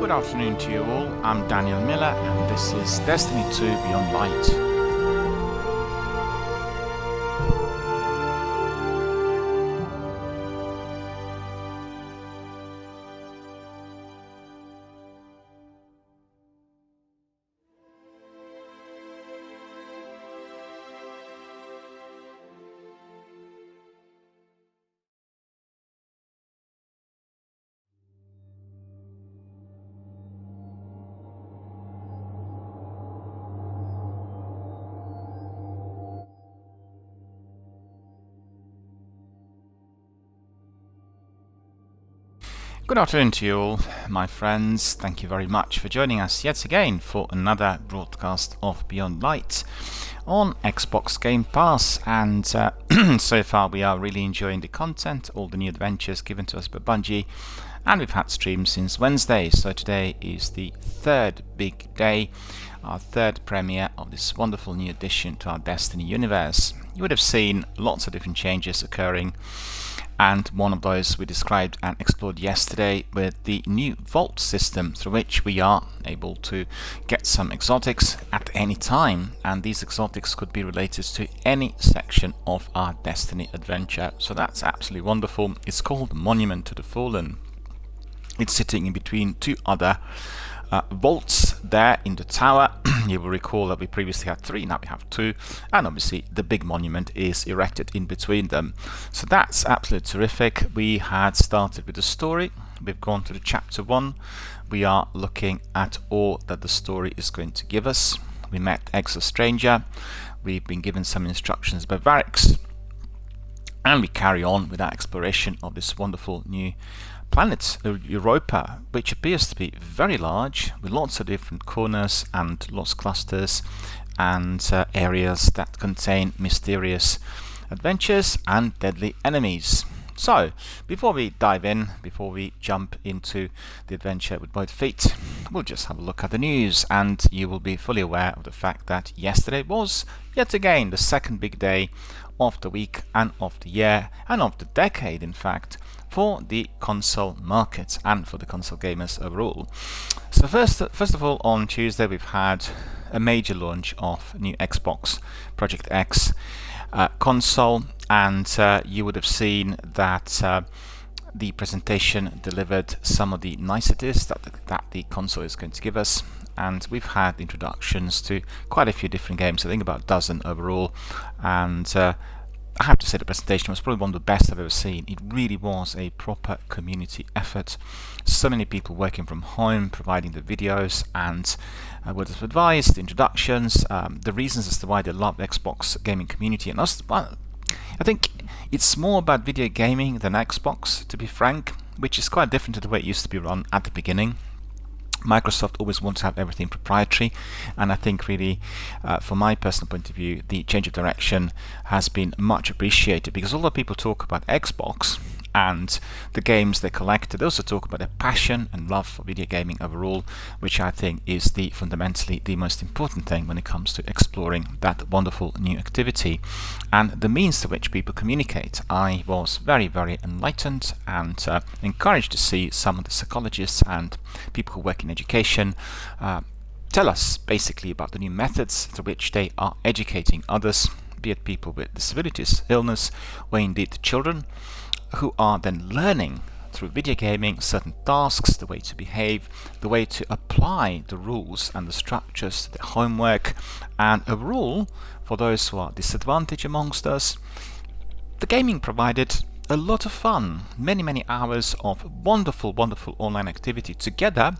Good afternoon to you all, I'm DRBMiller and this is Destiny 2 Beyond Light. Good afternoon to you all, my friends. Thank you very much for joining us yet again for another broadcast of Beyond Light on Xbox Game Pass. And so far we are really enjoying the content, all the new adventures given to us by Bungie, and we've had streams since Wednesday. So today is the third big day, our third premiere of this wonderful new addition to our Destiny universe. You would have seen lots of different changes occurring, and one of those we described and explored yesterday with the new vault system, through which we are able to get some exotics at any time, and these exotics could be related to any section of our Destiny adventure. So that's absolutely wonderful. It's called Monument to the Fallen. It's sitting in between two other vaults there in the tower. You will recall that we previously had 3, now we have 2, and obviously the big monument is erected in between them. So that's absolutely terrific. We had started with the story, we've gone to the chapter 1, we are looking at all that the story is going to give us. We met Exo Stranger, we've been given some instructions by Varix, and we carry on with our exploration of this wonderful new planet Europa, which appears to be very large, with lots of different corners and lost clusters and areas that contain mysterious adventures and deadly enemies. So before we dive in, before we jump into the adventure with both feet, we'll just have a look at the news, and you will be fully aware of the fact that yesterday was yet again the second big day of the week and of the year and of the decade, in fact, for the console market and for the console gamers overall. So first of all, on Tuesday we've had a major launch of new Xbox Project X console, and you would have seen that the presentation delivered some of the niceties that the console is going to give us, and we've had introductions to quite a few different games, I think about a dozen overall, and I have to say the presentation was probably one of the best I've ever seen. It really was a proper community effort. So many people working from home, providing the videos and words of advice, the introductions, the reasons as to why they love the Xbox gaming community. And I think it's more about video gaming than Xbox, to be frank, which is quite different to the way it used to be run at the beginning. Microsoft always wants to have everything proprietary, and I think really from my personal point of view the change of direction has been much appreciated, because although people talk about Xbox and the games they collect, they also talk about their passion and love for video gaming overall, which I think is fundamentally the most important thing when it comes to exploring that wonderful new activity and the means to which people communicate. I was very, very enlightened and encouraged to see some of the psychologists and people who work in education tell us basically about the new methods through which they are educating others, be it people with disabilities, illness, or indeed children, who are then learning through video gaming certain tasks, the way to behave, the way to apply the rules and the structures to their homework, and overall, for those who are disadvantaged amongst us, the gaming provided a lot of fun, many hours of wonderful online activity, together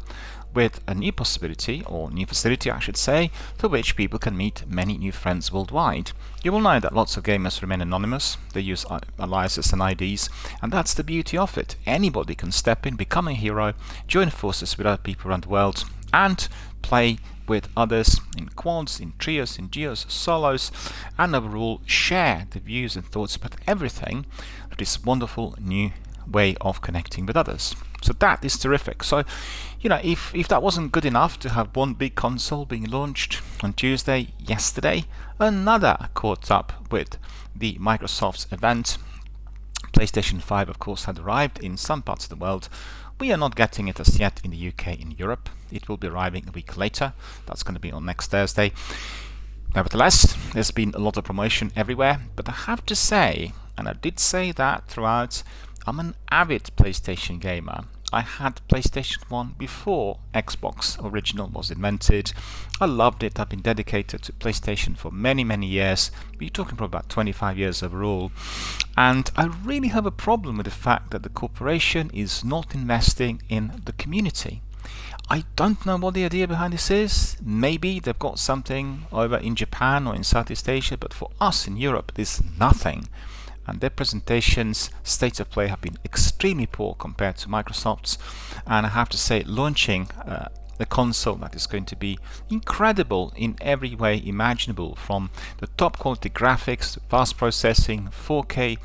with a new possibility, or new facility I should say, through which people can meet many new friends worldwide. You will know that lots of gamers remain anonymous, they use aliases and IDs, and that's the beauty of it. Anybody can step in, become a hero, join forces with other people around the world, and play with others in quads, in trios, in duos, solos, and overall share the views and thoughts about everything through this wonderful new way of connecting with others. So that is terrific. So, you know, if that wasn't good enough to have one big console being launched on Tuesday, yesterday, another caught up with the Microsoft's event. PlayStation 5, of course, had arrived in some parts of the world We are not getting it as yet in the UK, in Europe. It will be arriving a week later. That's going to be on next Thursday. Nevertheless, there's been a lot of promotion everywhere, but I have to say, and I did say that throughout, I'm an avid PlayStation gamer. I had PlayStation 1 before Xbox Original was invented. I loved it. I've been dedicated to PlayStation for many years. We're talking probably about 25 years overall. And I really have a problem with the fact that the corporation is not investing in the community. I don't know what the idea behind this is. Maybe they've got something over in Japan or in Southeast Asia, but for us in Europe, there's nothing. And their presentations, state of play, have been extremely poor compared to Microsoft's. And I have to say, launching a console that is going to be incredible in every way imaginable, from the top quality graphics, fast processing, 4K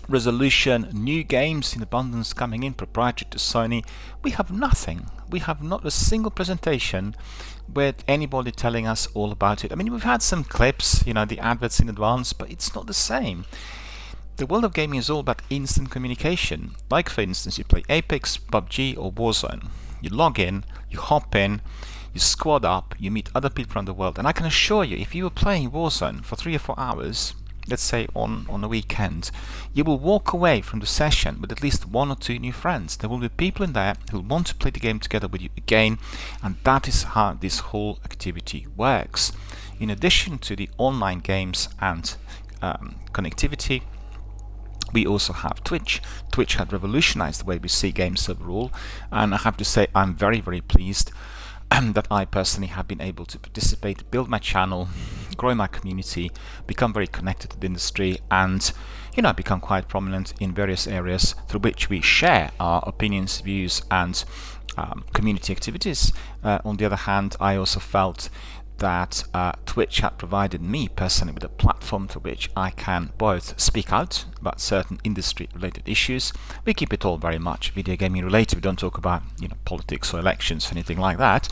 resolution, new games in abundance coming in, proprietary to Sony. We have nothing. We have not a single presentation with anybody telling us all about it. I mean, we've had some clips, the adverts in advance, but it's not the same. The world of gaming is all about instant communication. Like, for instance, you play Apex, PUBG or Warzone. You log in, you hop in, you squad up, you meet other people around the world, and I can assure you, if you were playing Warzone for 3 or 4 hours, let's say on a weekend, you will walk away from the session with at least 1 or 2 new friends. There will be people in there who want to play the game together with you again, and that is how this whole activity works. In addition to the online games and connectivity, we also have Twitch. Twitch had revolutionized the way we see games overall, and I have to say I'm very pleased that I personally have been able to participate, build my channel, grow my community, become very connected to the industry, and become quite prominent in various areas through which we share our opinions, views, and community activities. On the other hand, I also felt that Twitch had provided me personally with a platform through which I can both speak out about certain industry related issues. We keep it all very much video gaming related. We don't talk about politics or elections or anything like that.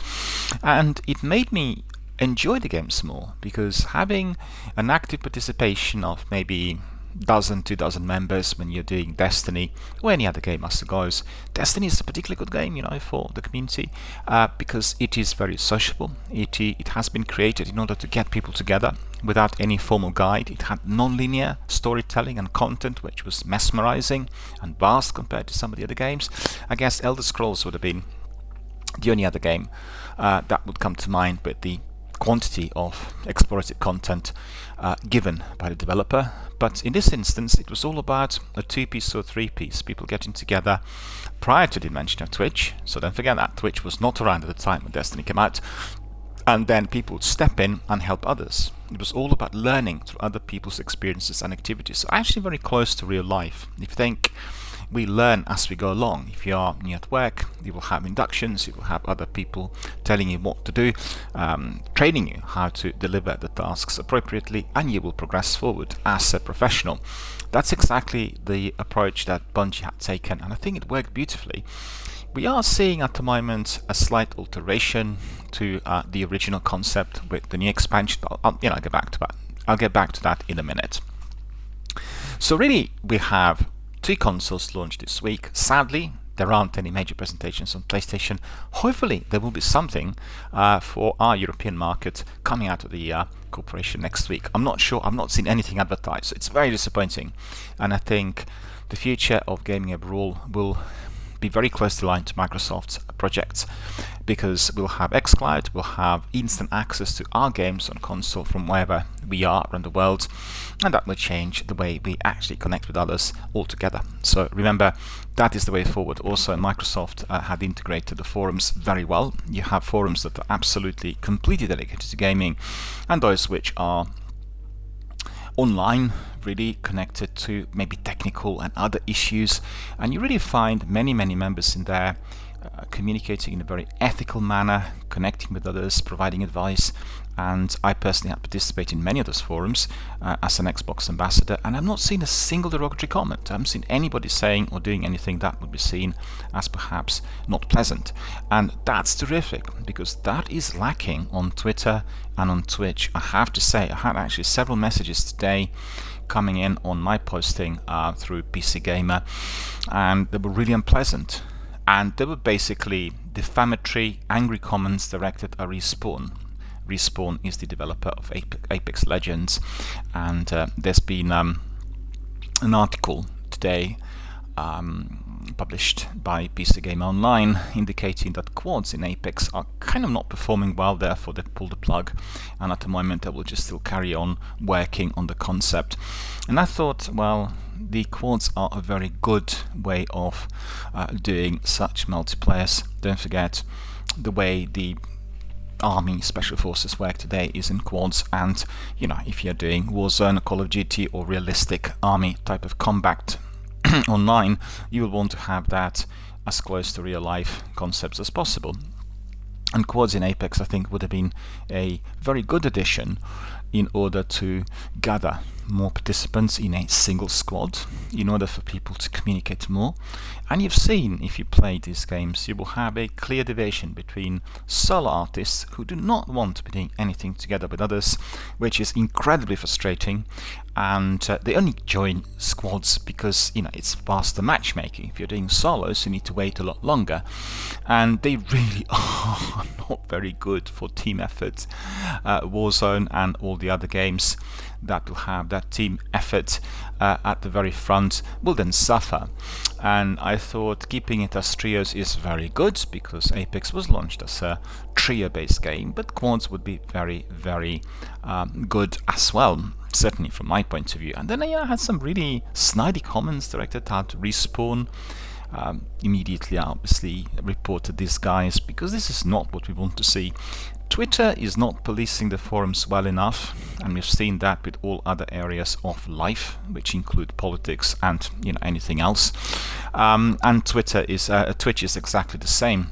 And it made me enjoy the games more, because having an active participation of maybe 2 dozen members when you're doing Destiny or any other game as it goes. Destiny is a particularly good game, for the community, because it is very sociable. It has been created in order to get people together without any formal guide. It had non-linear storytelling and content, which was mesmerizing and vast compared to some of the other games. I guess Elder Scrolls would have been the only other game that would come to mind with the quantity of explorative content given by the developer. But in this instance, it was all about a 2-piece or 3-piece, people getting together prior to the invention of Twitch. So don't forget that Twitch was not around at the time when Destiny came out, and then people would step in and help others. It was all about learning through other people's experiences and activities. So actually very close to real life. If you think, we learn as we go along. If you are new at work, you will have inductions, you will have other people telling you what to do, training you how to deliver the tasks appropriately, and you will progress forward as a professional. That's exactly the approach that Bungie had taken, and I think it worked beautifully. We are seeing at the moment a slight alteration to the original concept with the new expansion. I'll get back to that. I'll get back to that in a minute. So really, we have 2 consoles launched this week. Sadly, there aren't any major presentations on PlayStation. Hopefully, there will be something for our European market coming out of the corporation next week. I'm not sure. I've not seen anything advertised. So it's very disappointing. And I think the future of gaming overall will be very closely aligned to Microsoft's projects, because we'll have xCloud, we'll have instant access to our games on console from wherever we are around the world, and that will change the way we actually connect with others altogether. So remember, that is the way forward. Also, Microsoft had integrated the forums very well. You have forums that are absolutely completely dedicated to gaming, and those which are online, really connected to maybe technical and other issues, and you really find many members in there communicating in a very ethical manner, connecting with others, providing advice. And I personally have participated in many of those forums as an Xbox ambassador, and I've not seen a single derogatory comment. I haven't seen anybody saying or doing anything that would be seen as perhaps not pleasant. And that's terrific, because that is lacking on Twitter and on Twitch. I have to say, I had actually several messages today coming in on my posting through PC Gamer, and they were really unpleasant. And they were basically defamatory, angry comments directed at Respawn. Respawn is the developer of Apex Legends, and there's been an article today published by PC Gamer Online indicating that quads in Apex are kind of not performing well, therefore they pulled the plug, and at the moment they will just still carry on working on the concept. And I thought, well, the quads are a very good way of doing such multiplayers. Don't forget the way the Army Special Forces work today is in quads, and if you're doing Warzone, Call of Duty, or realistic army type of combat online, you will want to have that as close to real life concepts as possible. And quads in Apex, I think, would have been a very good addition in order to gather more participants in a single squad, in order for people to communicate more. And you've seen, if you play these games, you will have a clear division between solo artists who do not want to be doing anything together with others, which is incredibly frustrating, and they only join squads because it's faster matchmaking. If you're doing solos, you need to wait a lot longer, and they really are not very good for team efforts. Warzone and all the other games that will have that team effort at the very front will then suffer. And I thought keeping it as trios is very good, because Apex was launched as a trio-based game, but quads would be very, very good as well, certainly from my point of view. And then I had some really snidey comments directed at Respawn. Immediately, I obviously reported these guys, because this is not what we want to see. Twitter is not policing the forums well enough, and we've seen that with all other areas of life, which include politics and anything else. And Twitch is exactly the same.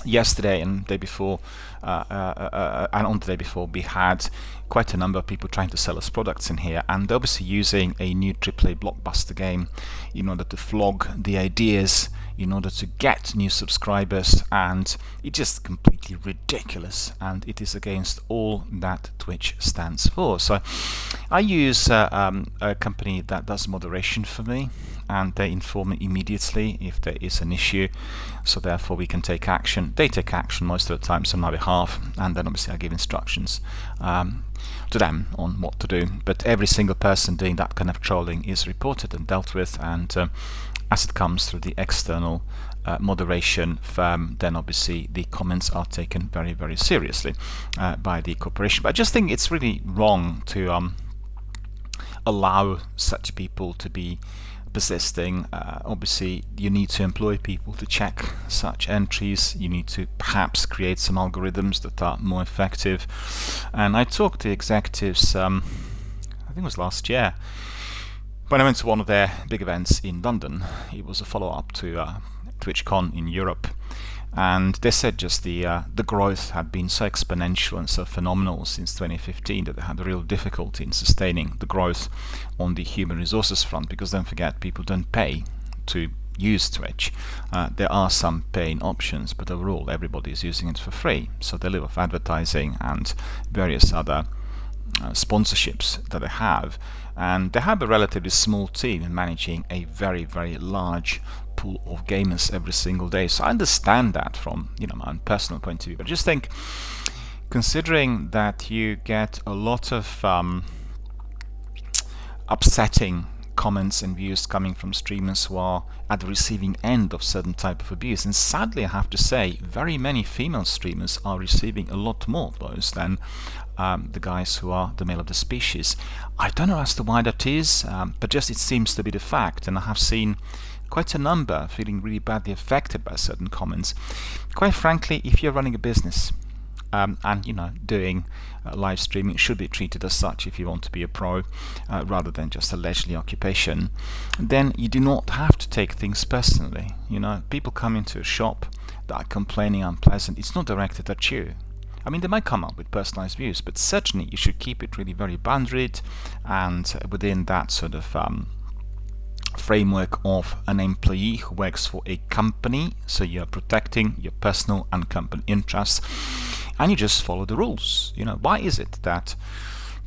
Yesterday and the day before, and on the day before, we had quite a number of people trying to sell us products in here, and they're obviously using a new AAA blockbuster game in order to flog the ideas, in order to get new subscribers, and it's just completely ridiculous, and it is against all that Twitch stands for. So I use a company that does moderation for me, and they inform me immediately if there is an issue, so therefore we can take action. They take action most of the times on my behalf, and then obviously I give instructions to them on what to do. But every single person doing that kind of trolling is reported and dealt with, and as it comes through the external moderation firm, then obviously the comments are taken very, very seriously by the corporation. But I just think it's really wrong to allow such people to be persisting. Obviously you need to employ people to check such entries. You need to perhaps create some algorithms that are more effective. And I talked to executives, I think it was last year, when I went to one of their big events in London. It was a follow-up to TwitchCon in Europe, and they said just the growth had been so exponential and so phenomenal since 2015 that they had a real difficulty in sustaining the growth on the human resources front, because don't forget, people don't pay to use Twitch. There are some paying options, but overall everybody is using it for free, so they live off advertising and various other sponsorships that they have, and they have a relatively small team in managing a very, very large pool of gamers every single day. So I understand that from my own personal point of view, but just think, considering that you get a lot of upsetting comments and views coming from streamers who are at the receiving end of certain type of abuse, and sadly I have to say very many female streamers are receiving a lot more of those than the guys who are the male of the species. I don't know as to why that is, but just it seems to be the fact, and I have seen quite a number feeling really badly affected by certain comments. Quite frankly, if you're running a business and doing live streaming should be treated as such if you want to be a pro, rather than just a leisurely occupation, then you do not have to take things personally. People come into a shop that are complaining unpleasant. It's not directed at you. I mean, they might come up with personalized views, but certainly you should keep it really very boundaried and within that sort of framework of an employee who works for a company. So you're protecting your personal and company interests, and you just follow the rules. Why is it that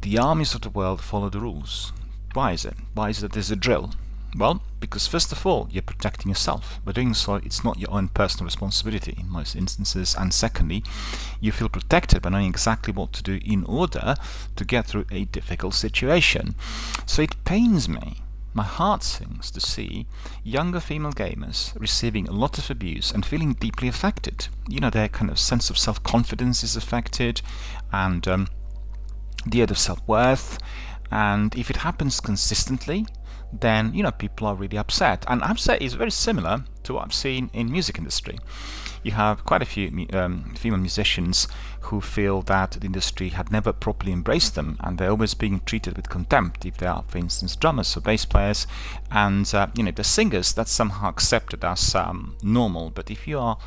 the armies of the world follow the rules? Why is it? Why is it that there's a drill? Well, because first of all, you're protecting yourself. By doing so, it's not your own personal responsibility in most instances. And secondly, you feel protected by knowing exactly what to do in order to get through a difficult situation. So it pains me, my heart sings, to see younger female gamers receiving a lot of abuse and feeling deeply affected. Their kind of sense of self-confidence is affected, and the other self-worth. And if it happens consistently, then people are really upset. And upset is very similar to what I've seen in music industry. You have quite a few female musicians who feel that the industry had never properly embraced them, and they're always being treated with contempt if they are, for instance, drummers or bass players. And the singers, that's somehow accepted as normal. But if you are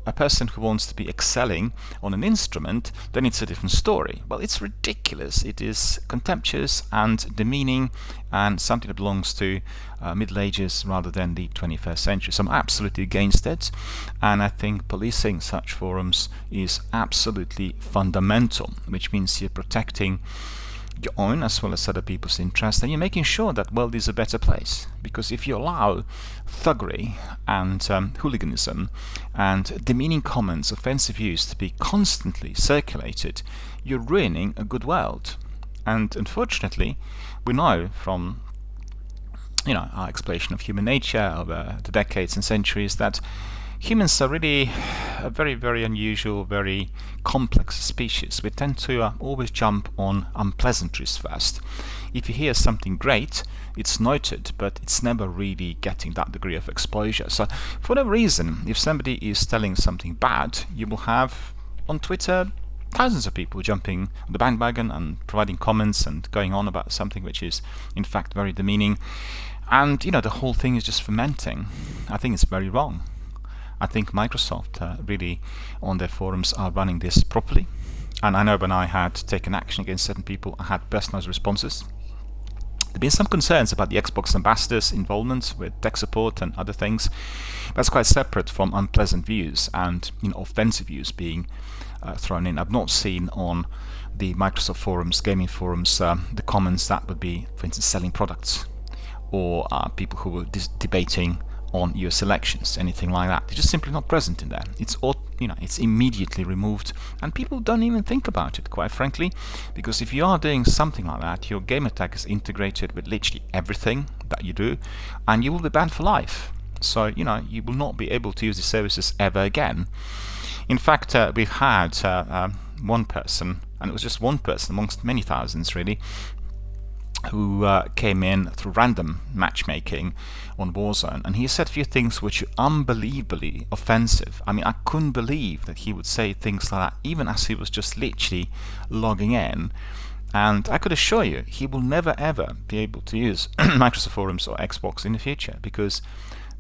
a person who wants to be excelling on an instrument, then it's a different story. Well, it's ridiculous. It is contemptuous and demeaning, and something that belongs to Middle Ages rather than the 21st century. So I'm absolutely against it, and I think policing such forums is absolutely fundamental, which means you're protecting your own as well as other people's interests, and you're making sure that world is a better place. Because if you allow thuggery and hooliganism and demeaning comments, offensive views to be constantly circulated, you're ruining a good world. And unfortunately, we know from our exploration of human nature over the decades and centuries that humans are really a very, very unusual, very complex species. We tend to always jump on unpleasantries first. If you hear something great, it's noted, but it's never really getting that degree of exposure. So for whatever reason, if somebody is telling something bad, you will have on Twitter thousands of people jumping on the bandwagon and providing comments and going on about something which is in fact very demeaning. And the whole thing is just fermenting. I think it's very wrong. I think Microsoft really on their forums are running this properly. And I know when I had taken action against certain people, I had personalized responses. There have been some concerns about the Xbox ambassadors' involvement with tech support and other things. That's quite separate from unpleasant views and offensive views being thrown in. I've not seen on the Microsoft forums, gaming forums, the comments that would be, for instance, selling products, or people who were debating on US elections, anything like that. They're just simply not present in there. It's immediately removed, and people don't even think about it, quite frankly, because if you are doing something like that, your gamer tag is integrated with literally everything that you do, and you will be banned for life. So you will not be able to use the services ever again. In fact, we've had one person, and it was just one person amongst many thousands really, who came in through random matchmaking on Warzone, and he said a few things which are unbelievably offensive. I mean, I couldn't believe that he would say things like that, even as he was just literally logging in. And I could assure you, he will never ever be able to use Microsoft Forums or Xbox in the future, because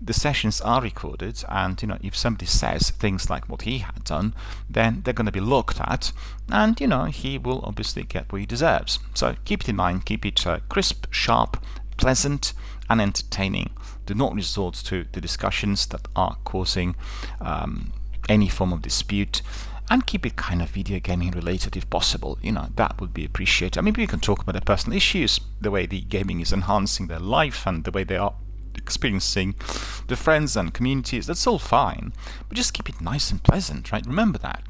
the sessions are recorded, and if somebody says things like what he had done, then they're going to be looked at, and he will obviously get what he deserves. So keep it in mind, keep it crisp, sharp, pleasant and entertaining. Do not resort to the discussions that are causing any form of dispute, and keep it kind of video gaming related if possible. That would be appreciated. I mean, we can talk about the personal issues, the way the gaming is enhancing their life and the way they are experiencing the friends and communities. That's all fine, but just keep it nice and pleasant, right? Remember that.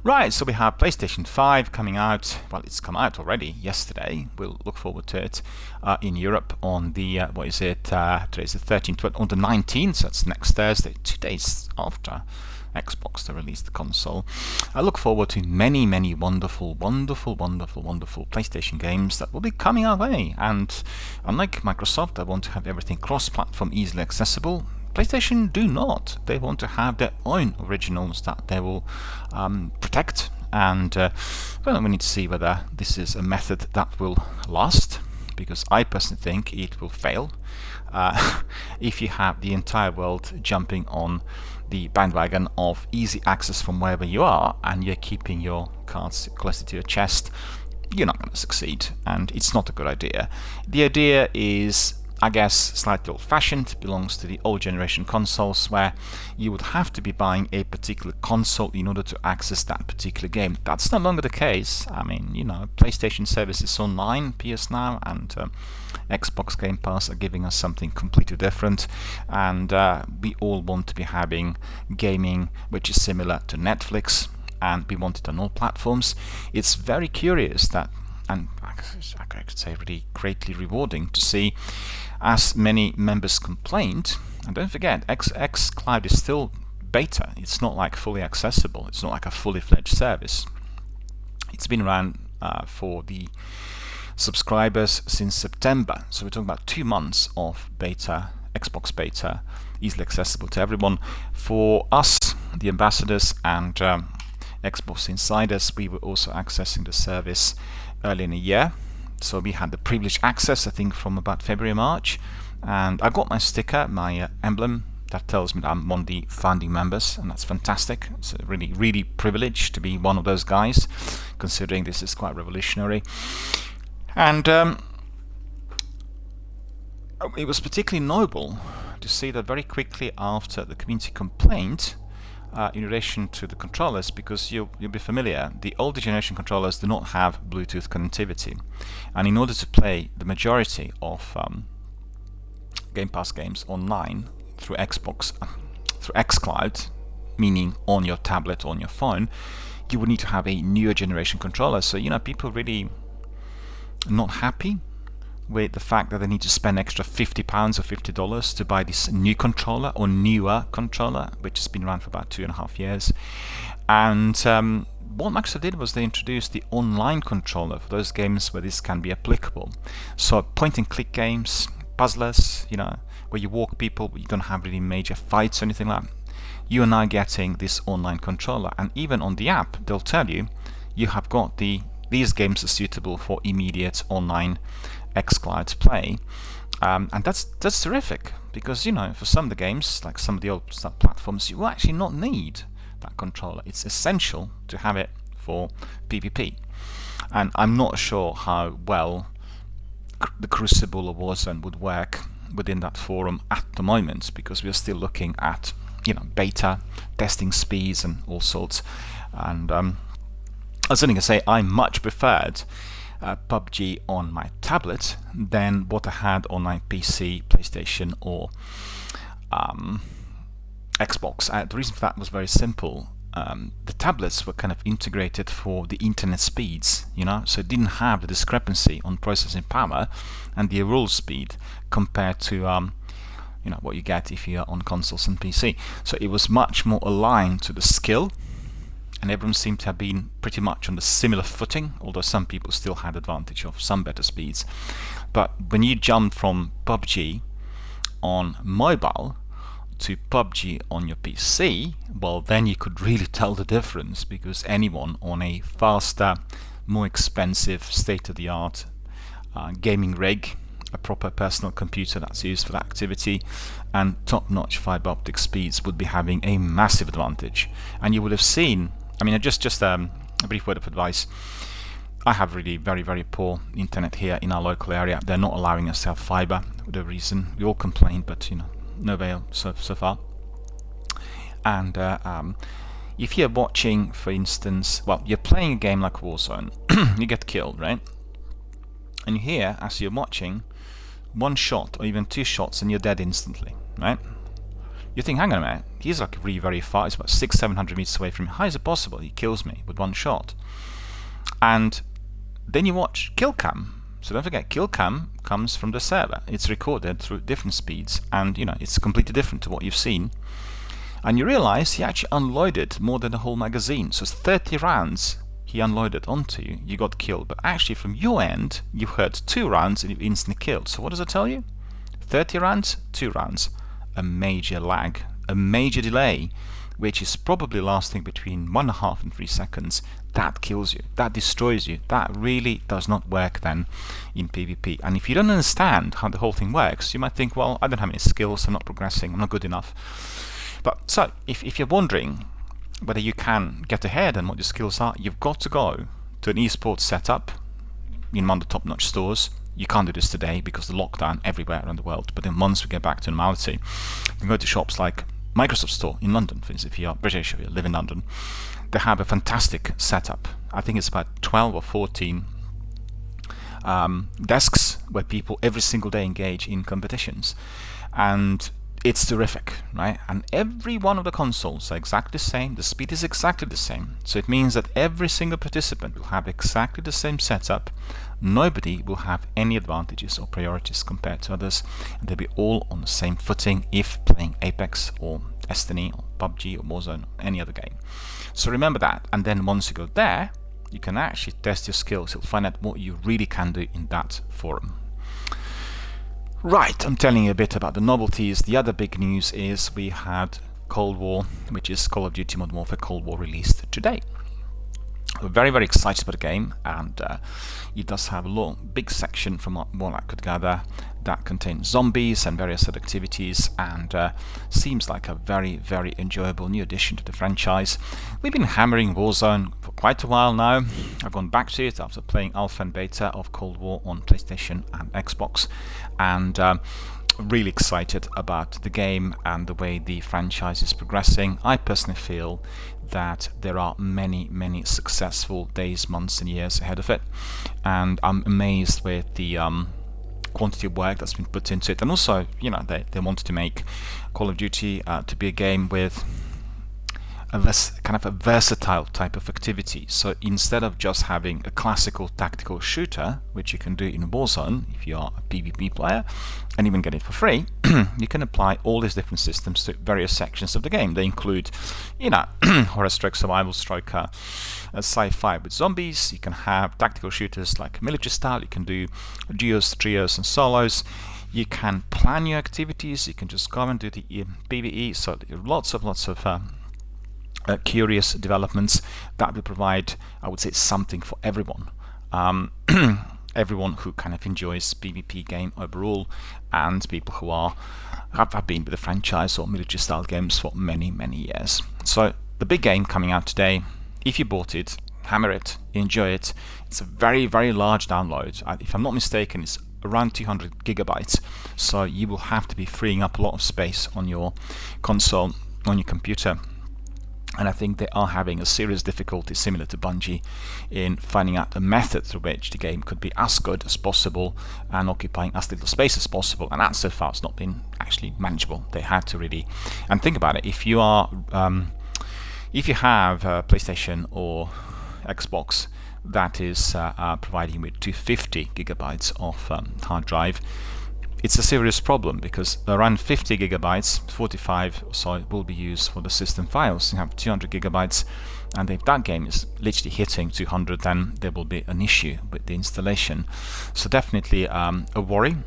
Right, so we have PlayStation 5 coming out. Well, it's come out already yesterday. We'll look forward to it in Europe on the today's the 13th, on the 19th, so that's next Thursday, 2 days after Xbox to release the console. I look forward to many, many wonderful PlayStation games that will be coming our way. And unlike Microsoft, I want to have everything cross-platform, easily accessible. PlayStation do not. They want to have their own originals that they will protect, and well, we need to see whether this is a method that will last, because I personally think it will fail if you have the entire world jumping on the bandwagon of easy access from wherever you are, and you're keeping your cards closer to your chest. You're not going to succeed, and it's not a good idea. The idea is, I guess, slightly old-fashioned. It belongs to the old generation consoles, where you would have to be buying a particular console in order to access that particular game. That's no longer the case. I mean, you know, PlayStation services online, PS Now, and Xbox Game Pass are giving us something completely different, and we all want to be having gaming which is similar to Netflix, and we want it on all platforms. It's very curious that, and I could say really greatly rewarding to see as many members complained. And don't forget, xCloud is still beta. It's not like fully accessible. It's not like a fully fledged service. It's been around for the subscribers since September, so we're talking about 2 months of beta, Xbox beta, easily accessible to everyone. For us, the ambassadors and Xbox insiders, we were also accessing the service early in the year, so we had the privileged access, I think, from about February, March, and I got my sticker, my emblem that tells me that I'm one of the founding members, and that's fantastic. It's a really privileged to be one of those guys, considering this is quite revolutionary. And it was particularly noble to see that very quickly after the community complained in relation to the controllers, because you'll be familiar, the older generation controllers do not have Bluetooth connectivity, and in order to play the majority of Game Pass games online through Xbox, through xCloud, meaning on your tablet or on your phone, you would need to have a newer generation controller. So, you know, people really not happy with the fact that they need to spend extra £50 or $50 to buy this new controller or newer controller, which has been around for about 2.5 years. And what Microsoft did was they introduced the online controller for those games where this can be applicable. So point-and-click games, puzzlers, you know, where you walk people, but you don't have really major fights or anything like that. You are now getting this online controller, and even on the app, they'll tell you you have got these games are suitable for immediate online xCloud play, and that's terrific, because, you know, for some of the games, like some of the old platforms, you will actually not need that controller. It's essential to have it for PvP, and I'm not sure how well the Crucible or Warzone would work within that forum at the moment, because we are still looking at, you know, beta testing speeds and all sorts. And I was only going to say I much preferred PUBG on my tablet than what I had on my PC, PlayStation, or Xbox. The reason for that was very simple. The tablets were kind of integrated for the internet speeds, you know, so it didn't have the discrepancy on processing power and the overall speed compared to you know, what you get if you're on consoles and PC. So it was much more aligned to the skill, and everyone seemed to have been pretty much on the similar footing, although some people still had advantage of some better speeds. But when you jumped from PUBG on mobile to PUBG on your PC, well, then you could really tell the difference, because anyone on a faster, more expensive, state-of-the-art gaming rig, a proper personal computer that's used for that activity, and top-notch fiber optic speeds would be having a massive advantage. And you would have seen, I mean, just a brief word of advice. I have really very poor internet here in our local area. They're not allowing us to have fiber for whatever reason. We all complain, but, you know, no avail so far. And if you're watching, for instance, well, you're playing a game like Warzone, you get killed, right? And you hear, as you're watching, one shot or even two shots and you're dead instantly, right? You think, hang on a minute, he's like really very far, he's about 600-700 meters away from me. How is it possible he kills me with one shot? And then you watch kill cam. So don't forget, kill cam comes from the server. It's recorded through different speeds, and, you know, it's completely different to what you've seen. And you realize he actually unloaded more than the whole magazine. So it's 30 rounds he unloaded onto you. You got killed, but actually from your end you heard 2 rounds and you instantly killed. So what does it tell you? 30 rounds, 2 rounds. a major lag, a major delay, which is probably lasting between 1.5 and 3 seconds, that kills you, that destroys you. That really does not work then in PvP. And if you don't understand how the whole thing works, you might think, well, I don't have any skills, I'm not progressing, I'm not good enough. But so, if you're wondering whether you can get ahead and what your skills are, you've got to go to an esports setup in one of the top-notch stores. You can't do this today because of the lockdown everywhere around the world, but then once we get back to normality, you can go to shops like Microsoft Store in London, for instance, if you are British or you live in London. They have a fantastic setup. I think it's about 12 or 14 desks where people every single day engage in competitions, and it's terrific, right? And every one of the consoles are exactly the same, the speed is exactly the same, so it means that every single participant will have exactly the same setup. Nobody will have any advantages or priorities compared to others, and they'll be all on the same footing if playing Apex or Destiny or PUBG or Warzone or any other game. So remember that, and then once you go there, you can actually test your skills. You'll find out what you really can do in that forum. Right, I'm telling you a bit about the novelties. The other big news is we had Cold War, which is Call of Duty Modern Warfare Cold War, released today. We're very, very excited about the game, and it does have a big section, from what I could gather, that contains zombies and various other activities, and seems like a very, very enjoyable new addition to the franchise. We've been hammering Warzone for quite a while now. I've gone back to it after playing alpha and beta of Cold War on PlayStation and Xbox, and really excited about the game and the way the franchise is progressing. I personally feel that there are many, many successful days, months and years ahead of it, and I'm amazed with the quantity of work that's been put into it. And also, you know, they wanted to make Call of Duty to be a game with a kind of a versatile type of activity. So instead of just having a classical tactical shooter, which you can do in Warzone if you are a PvP player and even get it for free, you can apply all these different systems to various sections of the game. They include, you know, horror stroke, survival stroke, sci-fi with zombies. You can have tactical shooters like military style. You can do duos, trios and solos. You can plan your activities. You can just go and do the PvE. So there are lots of curious developments that will provide, I would say, something for everyone. Everyone who kind of enjoys PvP game overall, and people who have been with the franchise or military style games for many, many years. So the big game coming out today, if you bought it, hammer it, enjoy it. It's a very, very large download. If I'm not mistaken, it's around 200 gigabytes, so you will have to be freeing up a lot of space on your console, on your computer. And I think they are having a serious difficulty, similar to Bungie, in finding out the method through which the game could be as good as possible and occupying as little space as possible. And that so far has not been actually manageable. They had to really, and think about it. If you have a PlayStation or Xbox that is providing with 250 gigabytes of hard drive, it's a serious problem, because around 50 gigabytes, 45 or so, will be used for the system files. You have 200 gigabytes, and if that game is literally hitting 200, then there will be an issue with the installation. So definitely a worry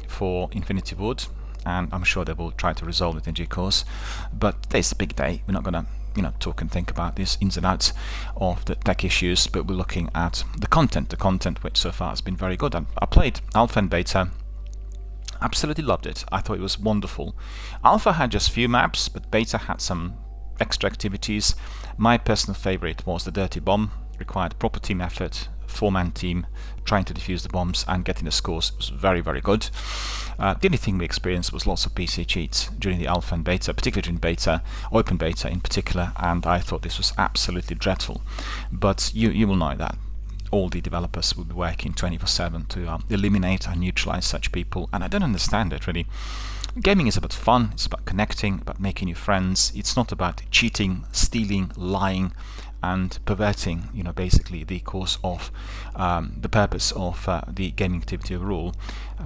for Infinity Ward, and I'm sure they will try to resolve it in due course. But today's a big day. We're not going to talk and think about these ins and outs of the tech issues, but we're looking at the content which so far has been very good. I played alpha and beta. Absolutely loved it. I thought it was wonderful. Alpha had just few maps, but beta had some extra activities. My personal favorite was the dirty bomb. Required proper team effort, 4-man team, trying to defuse the bombs and getting the scores. It was very, very good. The only thing we experienced was lots of PC cheats during the alpha and beta, particularly during beta, open beta in particular, and I thought this was absolutely dreadful. But you will know that all the developers will be working 24/7 to eliminate and neutralize such people, and I don't understand it really. Gaming is about fun, it's about connecting, about making new friends. It's not about cheating, stealing, lying and perverting, basically the course of the purpose of the gaming activity overall.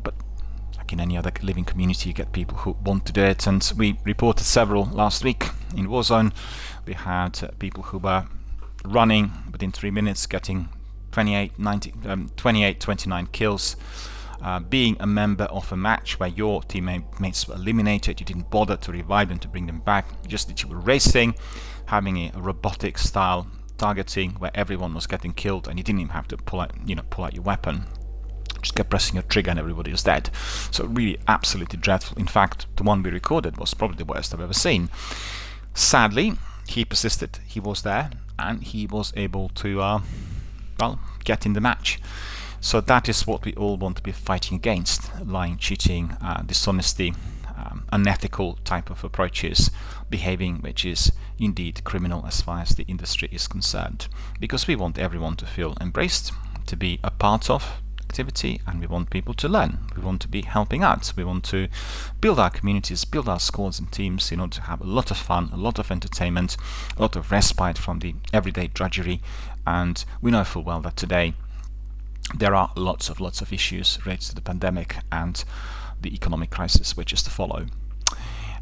But like in any other living community, you get people who want to do it, and we reported several last week in Warzone. We had people who were running within 3 minutes, getting 29 kills. being a member of a match where your teammates were eliminated, you didn't bother to revive them, to bring them back, just that you were racing, having a robotic style targeting where everyone was getting killed and you didn't even have to pull out your weapon. Just kept pressing your trigger and everybody was dead. So really absolutely dreadful. In fact, the one we recorded was probably the worst I've ever seen. Sadly, he persisted. He was there and he was able to well, get in the match. So that is what we all want to be fighting against: lying, cheating, dishonesty, unethical type of approaches, behaving which is indeed criminal as far as the industry is concerned. Because we want everyone to feel embraced, to be a part of activity, and we want people to learn. We want to be helping out. We want to build our communities, build our squads and teams in order to have a lot of fun, a lot of entertainment, a lot of respite from the everyday drudgery. And we know full well that today there are lots of issues related to the pandemic and the economic crisis which is to follow.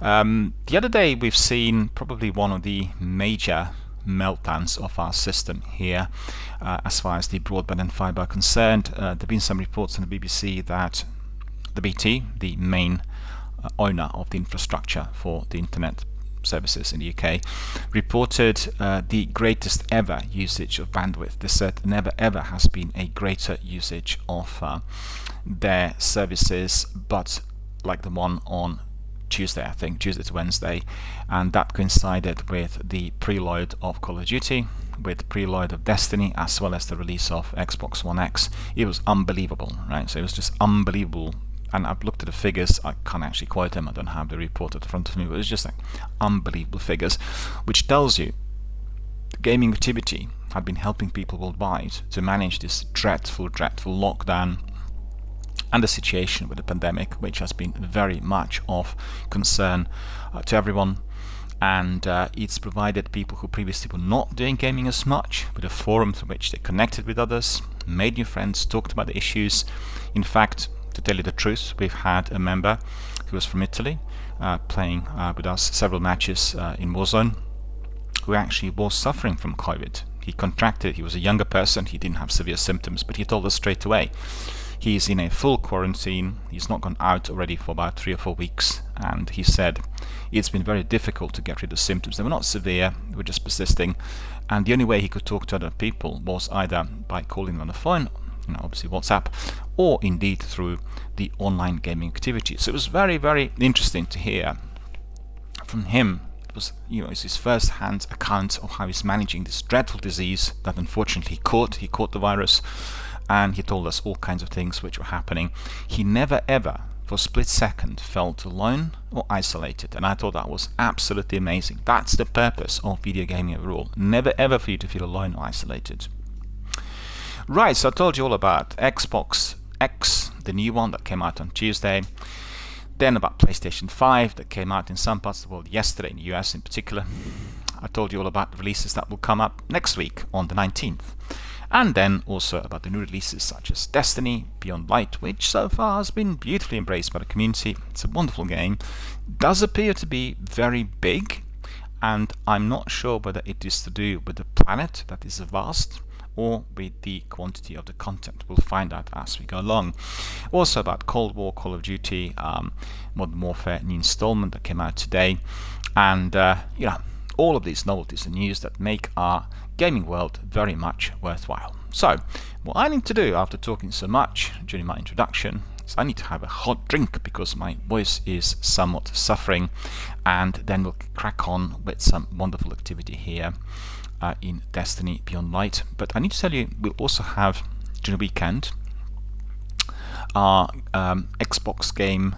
The other day we've seen probably one of the major meltdowns of our system here as far as the broadband and fibre are concerned. There have been some reports on the BBC that the BT, the main owner of the infrastructure for the internet services in the UK, reported the greatest ever usage of bandwidth. They said never ever has been a greater usage of their services, but like the one on Tuesday, I think, Tuesday to Wednesday, and that coincided with the preload of Call of Duty, with preload of Destiny, as well as the release of Xbox One X. It was unbelievable, right? So it was just unbelievable. And I've looked at the figures, I can't actually quote them, I don't have the report at the front of me, but it's just like unbelievable figures, which tells you the gaming activity had been helping people worldwide to manage this dreadful lockdown and the situation with the pandemic, which has been very much of concern to everyone. And it's provided people who previously were not doing gaming as much with a forum through which they connected with others, made new friends, talked about the issues. In fact, to tell you the truth, we've had a member who was from Italy playing with us several matches in Warzone, who actually was suffering from COVID. He contracted, he was a younger person, he didn't have severe symptoms, but he told us straight away he's in a full quarantine, he's not gone out already for about 3 or 4 weeks, and he said it's been very difficult to get rid of symptoms. They were not severe, they were just persisting, and the only way he could talk to other people was either by calling on the phone, obviously WhatsApp, or indeed through the online gaming activity. So it was very, very interesting to hear from him. It was, it's his first-hand account of how he's managing this dreadful disease that unfortunately he caught the virus, and he told us all kinds of things which were happening. He never ever for a split second felt alone or isolated, and I thought that was absolutely amazing. That's the purpose of video gaming overall. Never ever for you to feel alone or isolated. Right, so I told you all about Xbox X, the new one that came out on Tuesday. Then about PlayStation 5 that came out in some parts of the world yesterday, in the US in particular. I told you all about the releases that will come up next week on the 19th. And then also about the new releases such as Destiny, Beyond Light, which so far has been beautifully embraced by the community. It's a wonderful game. Does appear to be very big, and I'm not sure whether it is to do with the planet that is vast, or with the quantity of the content. We'll find out as we go along. Also about Cold War, Call of Duty, Modern Warfare, new installment that came out today, and all of these novelties and news that make our gaming world very much worthwhile. So, what I need to do after talking so much during my introduction is I need to have a hot drink because my voice is somewhat suffering, and then we'll crack on with some wonderful activity here in Destiny Beyond Light. But I need to tell you, we'll also have during the weekend our Xbox Game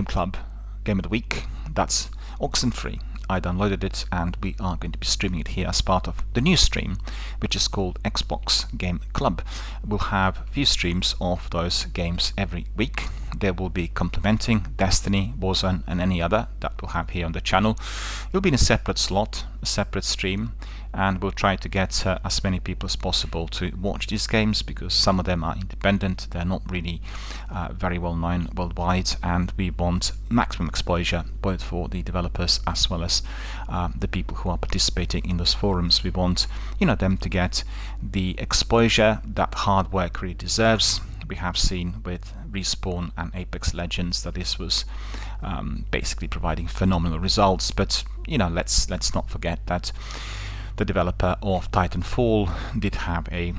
Club Game of the Week. That's Oxenfree. I downloaded it and we are going to be streaming it here as part of the new stream, which is called Xbox Game Club. We'll have a few streams of those games every week. They will be complementing Destiny, Warzone and any other that we'll have here on the channel. It'll be in a separate slot, a separate stream, and we'll try to get as many people as possible to watch these games, because some of them are independent, they're not really very well known worldwide, and we want maximum exposure both for the developers as well as the people who are participating in those forums. We want them to get the exposure that hard work really deserves. we have seen with Respawn and Apex Legends that this was basically providing phenomenal results. But let's not forget that the developer of Titanfall did have a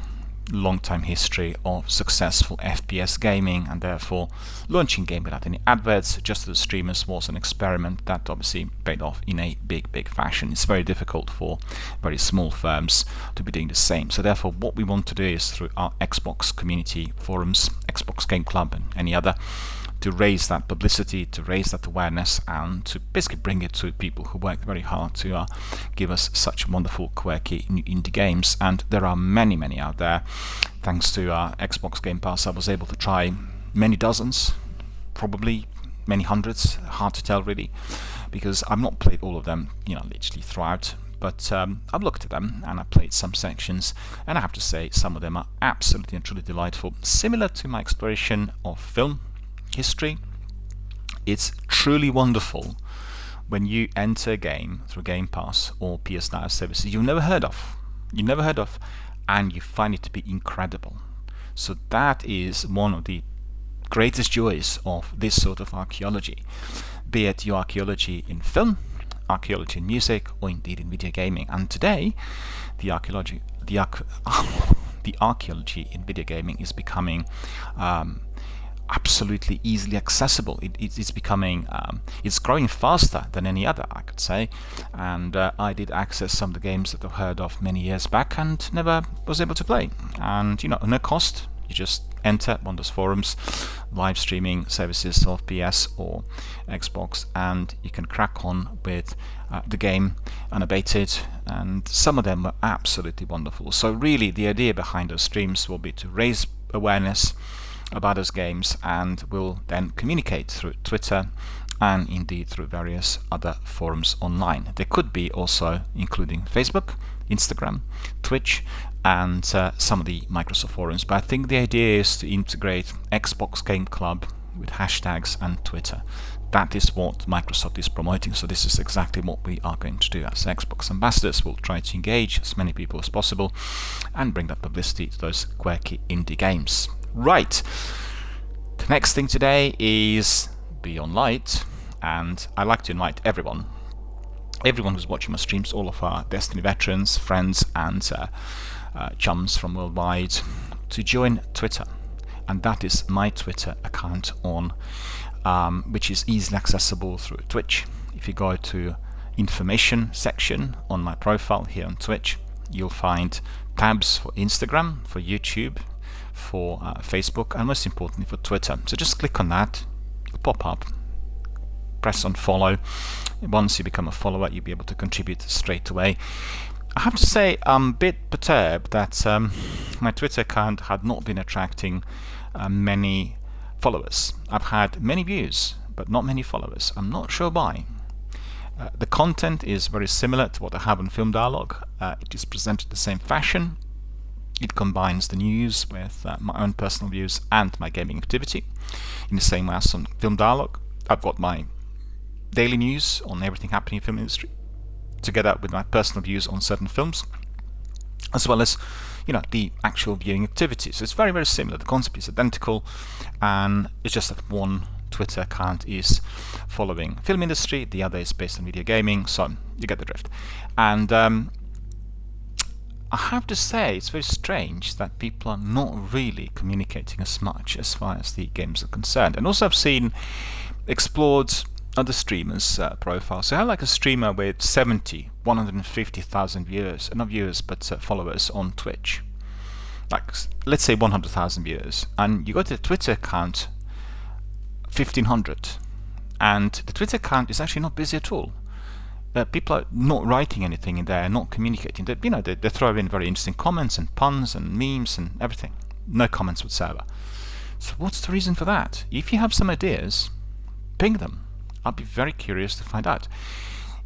long-time history of successful FPS gaming, and therefore launching game without any adverts just to the streamers was an experiment that obviously paid off in a big fashion. It's very difficult for very small firms to be doing the same. So therefore what we want to do is, through our Xbox community forums, Xbox Game Club and any other, to raise that publicity, to raise that awareness, and to basically bring it to people who work very hard to give us such wonderful, quirky new indie games. And there are many out there. Thanks to Xbox Game Pass, I was able to try many dozens, probably many hundreds, hard to tell really, because I've not played all of them, literally throughout. But I've looked at them and I played some sections, and I have to say some of them are absolutely and truly delightful. Similar to my exploration of film history, it's truly wonderful when you enter a game through Game Pass or PS Now services you've never heard of, and you find it to be incredible. So that is one of the greatest joys of this sort of archaeology, be it your archaeology in film, archaeology in music, or indeed in video gaming. And today the archaeology in video gaming is becoming absolutely easily accessible. It's becoming it's growing faster than any other, I could say. And I did access some of the games that I've heard of many years back and never was able to play. And no cost, you just enter one of those forums, live streaming services of PS or Xbox, and you can crack on with the game unabated. And some of them were absolutely wonderful. So really the idea behind those streams will be to raise awareness about those games, and will then communicate through Twitter and indeed through various other forums online. There could be also including Facebook, Instagram, Twitch, and some of the Microsoft forums. But I think the idea is to integrate Xbox Game Club with hashtags and Twitter. That is what Microsoft is promoting, so this is exactly what we are going to do as Xbox ambassadors. We'll try to engage as many people as possible and bring that publicity to those quirky indie games. Right, the next thing today is Beyond Light, and I'd like to invite everyone who's watching my streams, all of our Destiny veterans, friends, and chums from worldwide, to join Twitter. And that is my Twitter account on which is easily accessible through Twitch. If you go to information section on my profile here on Twitch, you'll find tabs for Instagram, for YouTube, for Facebook, and most importantly for Twitter. So just click on that, it'll pop up, press on follow. Once you become a follower, you'll be able to contribute straight away. I have to say I'm a bit perturbed that my Twitter account had not been attracting many followers. I've had many views but not many followers. I'm not sure why. The content is very similar to what I have on Film Dialogue. It is presented in the same fashion. It combines the news with my own personal views and my gaming activity in the same way as on Film Dialogue. I've got my daily news on everything happening in the film industry, together with my personal views on certain films, as well as the actual viewing activities. So it's very similar. The concept is identical, and it's just that one Twitter account is following film industry, the other is based on video gaming, so you get the drift. And I have to say it's very strange that people are not really communicating as much as far as the games are concerned. And also I've explored other streamers' profiles. So I have like a streamer with 150,000 viewers, not viewers but followers on Twitch. Like let's say 100,000 viewers, and you go to the Twitter account, 1,500, and the Twitter account is actually not busy at all. People are not writing anything in there, not communicating. They throw in very interesting comments and puns and memes and everything. No comments whatsoever. So what's the reason for that? If you have some ideas, ping them. I'll be very curious to find out.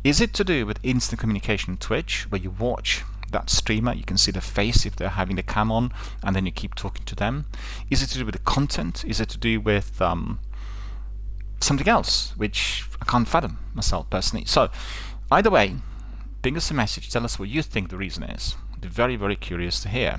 Is it to do with instant communication on Twitch, where you watch that streamer, you can see their face if they're having the cam on, and then you keep talking to them? Is it to do with the content? Is it to do with something else, which I can't fathom myself personally? So either way, ping us a message, tell us what you think the reason is. I'd be very curious to hear.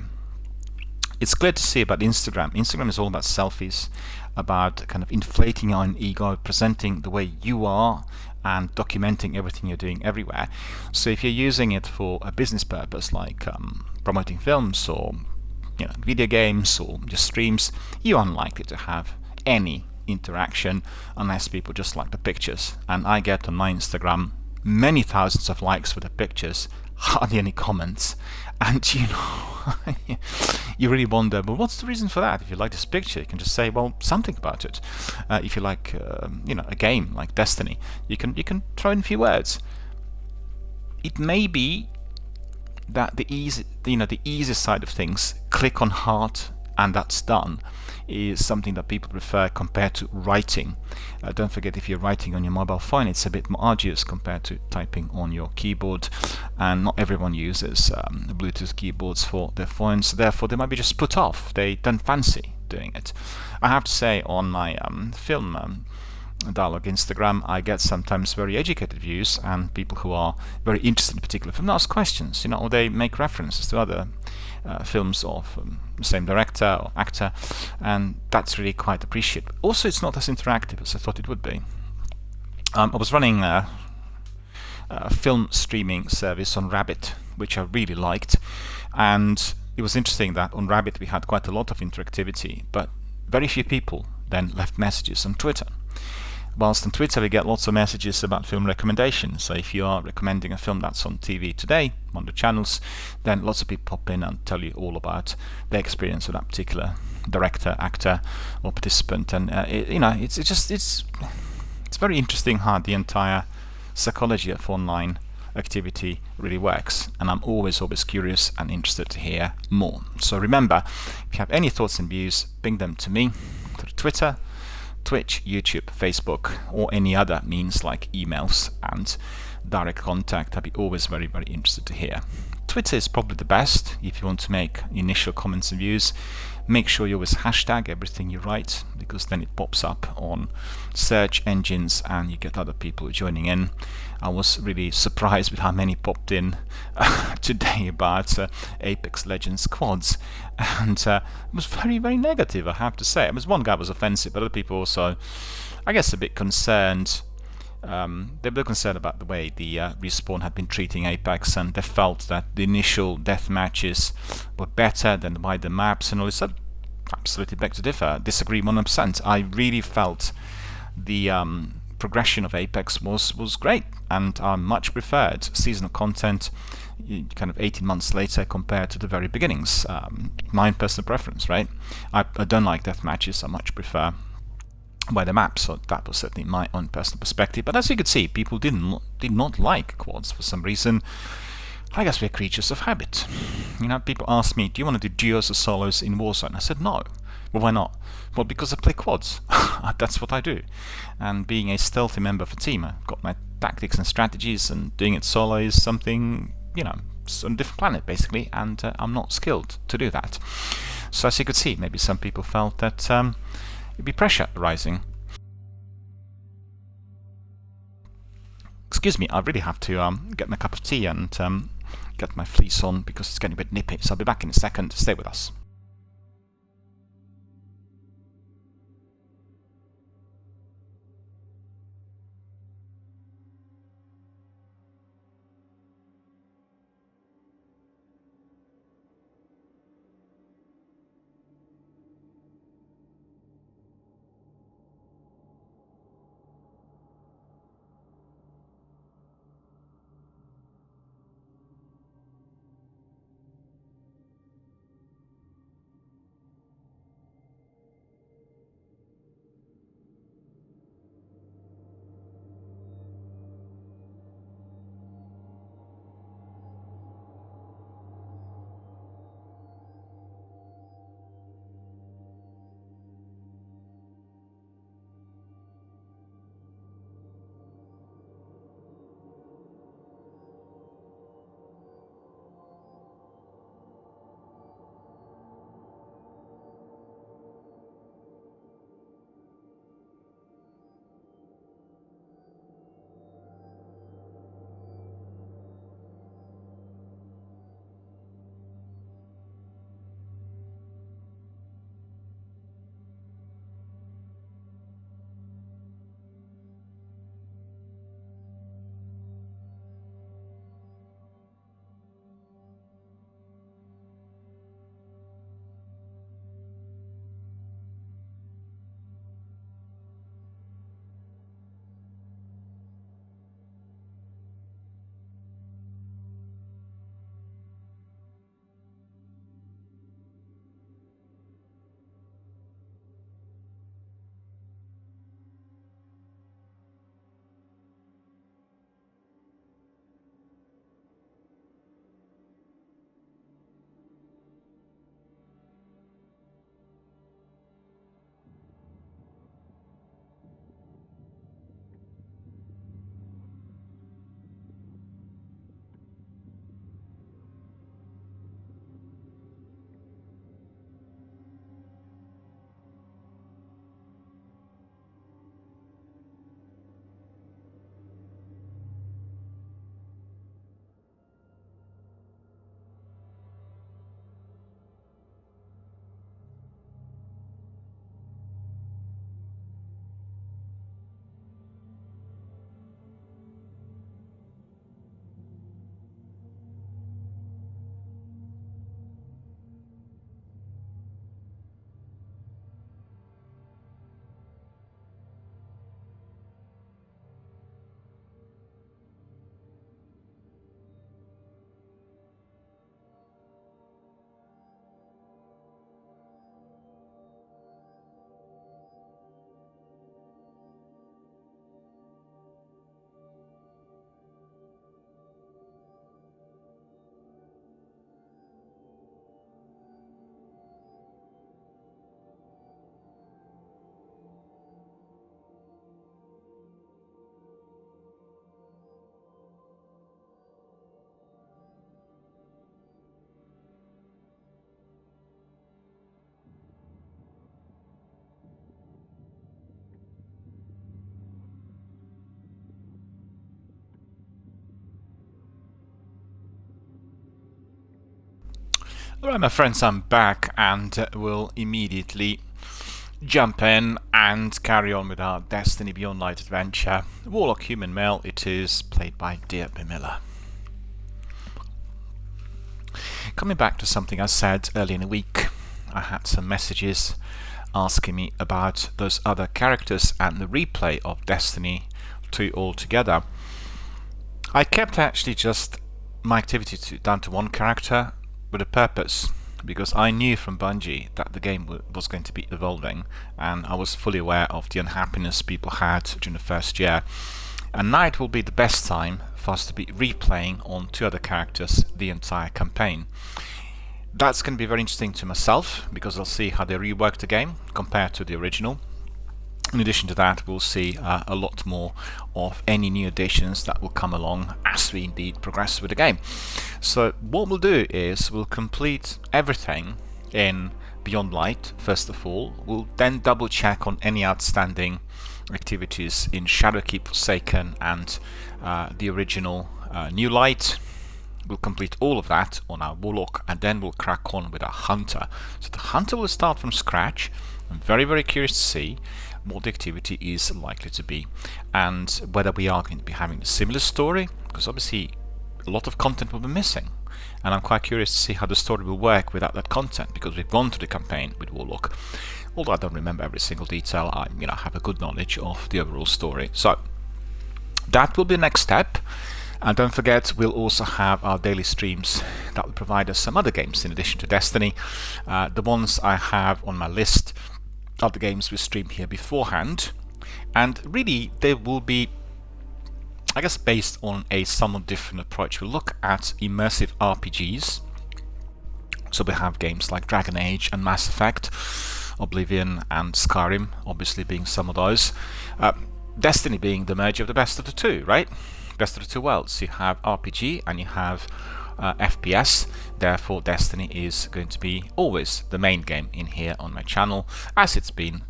It's clear to see about Instagram. Instagram is all about selfies, about kind of inflating your own ego, presenting the way you are, and documenting everything you're doing everywhere. So if you're using it for a business purpose, like promoting films or video games or just streams, you're unlikely to have any interaction unless people just like the pictures. And I get on my Instagram many thousands of likes for the pictures, hardly any comments. And you really wonder, well, what's the reason for that? If you like this picture, you can just say, well, something about it. If you like a game like Destiny, you can throw in a few words. It may be that the easy side of things, click on heart and that's done, is something that people prefer compared to writing. Don't forget, if you're writing on your mobile phone, it's a bit more arduous compared to typing on your keyboard, and not everyone uses Bluetooth keyboards for their phones, so therefore they might be just put off. They don't fancy doing it. I have to say, on my film dialogue Instagram, I get sometimes very educated views, and people who are very interested in a particular film ask questions, or they make references to other films of the same director or actor, and that's really quite appreciated. Also, it's not as interactive as I thought it would be. I was running a film streaming service on Rabbit, which I really liked, and it was interesting that on Rabbit we had quite a lot of interactivity, but very few people then left messages on Twitter. Whilst on Twitter we get lots of messages about film recommendations. So if you are recommending a film that's on TV today, on the channels, then lots of people pop in and tell you all about their experience with that particular director, actor, or participant. And it's very interesting how the entire psychology of online activity really works. And I'm always curious and interested to hear more. So remember, if you have any thoughts and views, ping them to me through Twitter, Twitch, YouTube, Facebook, or any other means like emails and direct contact. I'd be always very, very interested to hear. Twitter is probably the best if you want to make initial comments and views. Make sure you always hashtag everything you write, because then it pops up on search engines and you get other people joining in. I was really surprised with how many popped in today about Apex Legends quads, and it was very, very negative, I have to say. I mean, one guy was offensive, but other people also, I guess, a bit concerned. They were concerned about the way the Respawn had been treating Apex, and they felt that the initial death matches were better than the wider maps and all this. I absolutely beg to differ, disagree 100%. I really felt the progression of Apex was great, and I much preferred seasonal content kind of 18 months later compared to the very beginnings. My personal preference, right? I don't like death matches. I much prefer by the map, so that was certainly my own personal perspective. But as you could see, people did not like quads for some reason. I guess we're creatures of habit. People ask me, do you want to do duos or solos in Warzone? I said no. Well, why not? Well, because I play quads. That's what I do. And being a stealthy member of a team, I've got my tactics and strategies, and doing it solo is something, it's on a different planet basically, and I'm not skilled to do that. So as you could see, maybe some people felt that it'd be pressure arising. Excuse me, I really have to get my cup of tea and get my fleece on because it's getting a bit nippy, so I'll be back in a second. Stay with us. Alright, my friends, I'm back and we'll immediately jump in and carry on with our Destiny Beyond Light adventure. Warlock Human Male, it is played by DRBMiller. Coming back to something I said earlier in the week, I had some messages asking me about those other characters and the replay of Destiny 2 altogether. I kept actually just my activity down to one character with a purpose, because I knew from Bungie that the game was going to be evolving, and I was fully aware of the unhappiness people had during the first year. And now it will be the best time for us to be replaying on two other characters the entire campaign. That's going to be very interesting to myself, because I'll see how they reworked the game compared to the original. In addition to that, we'll see a lot more of any new additions that will come along as we indeed progress with the game. So what we'll do is we'll complete everything in Beyond Light first of all. We'll then double check on any outstanding activities in Shadowkeep, Forsaken and the original New Light. We'll complete all of that on our Warlock, and then we'll crack on with our Hunter. So the Hunter will start from scratch. I'm very, very curious to see what the activity is likely to be, and whether we are going to be having a similar story, because obviously a lot of content will be missing, and I'm quite curious to see how the story will work without that content, because we've gone through the campaign with Warlock. Although I don't remember every single detail, I have a good knowledge of the overall story. So that will be the next step. And don't forget, we'll also have our daily streams that will provide us some other games in addition to Destiny. The ones I have on my list are the games we stream here beforehand, and really they will be, I guess, based on a somewhat different approach. We'll look at immersive RPGs, so we have games like Dragon Age and Mass Effect, Oblivion and Skyrim obviously being some of those. Destiny being the merger of the best of the two, right? Best of the two worlds. You have RPG and you have FPS, therefore Destiny is going to be always the main game in here on my channel, as it's been,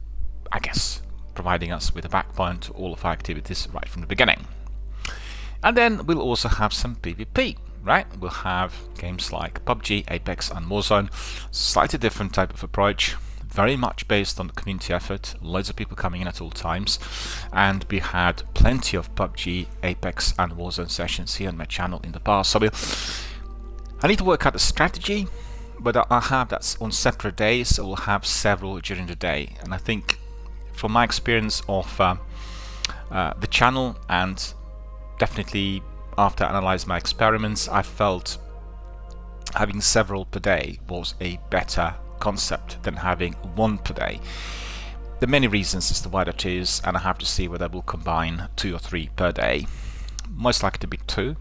I guess, providing us with a backbone to all of our activities right from the beginning. And then we'll also have some PvP, right? We'll have games like PUBG, Apex and Warzone, slightly different type of approach, very much based on the community effort, loads of people coming in at all times, and we had plenty of PUBG, Apex and Warzone sessions here on my channel in the past. So I need to work out a strategy, but I'll have that on separate days, so we'll have several during the day. And I think from my experience of the channel, and definitely after I analysed my experiments, I felt having several per day was a better concept than having one per day. There are many reasons as to why that is, and I have to see whether we'll combine 2 or 3 per day. Most likely to be 2,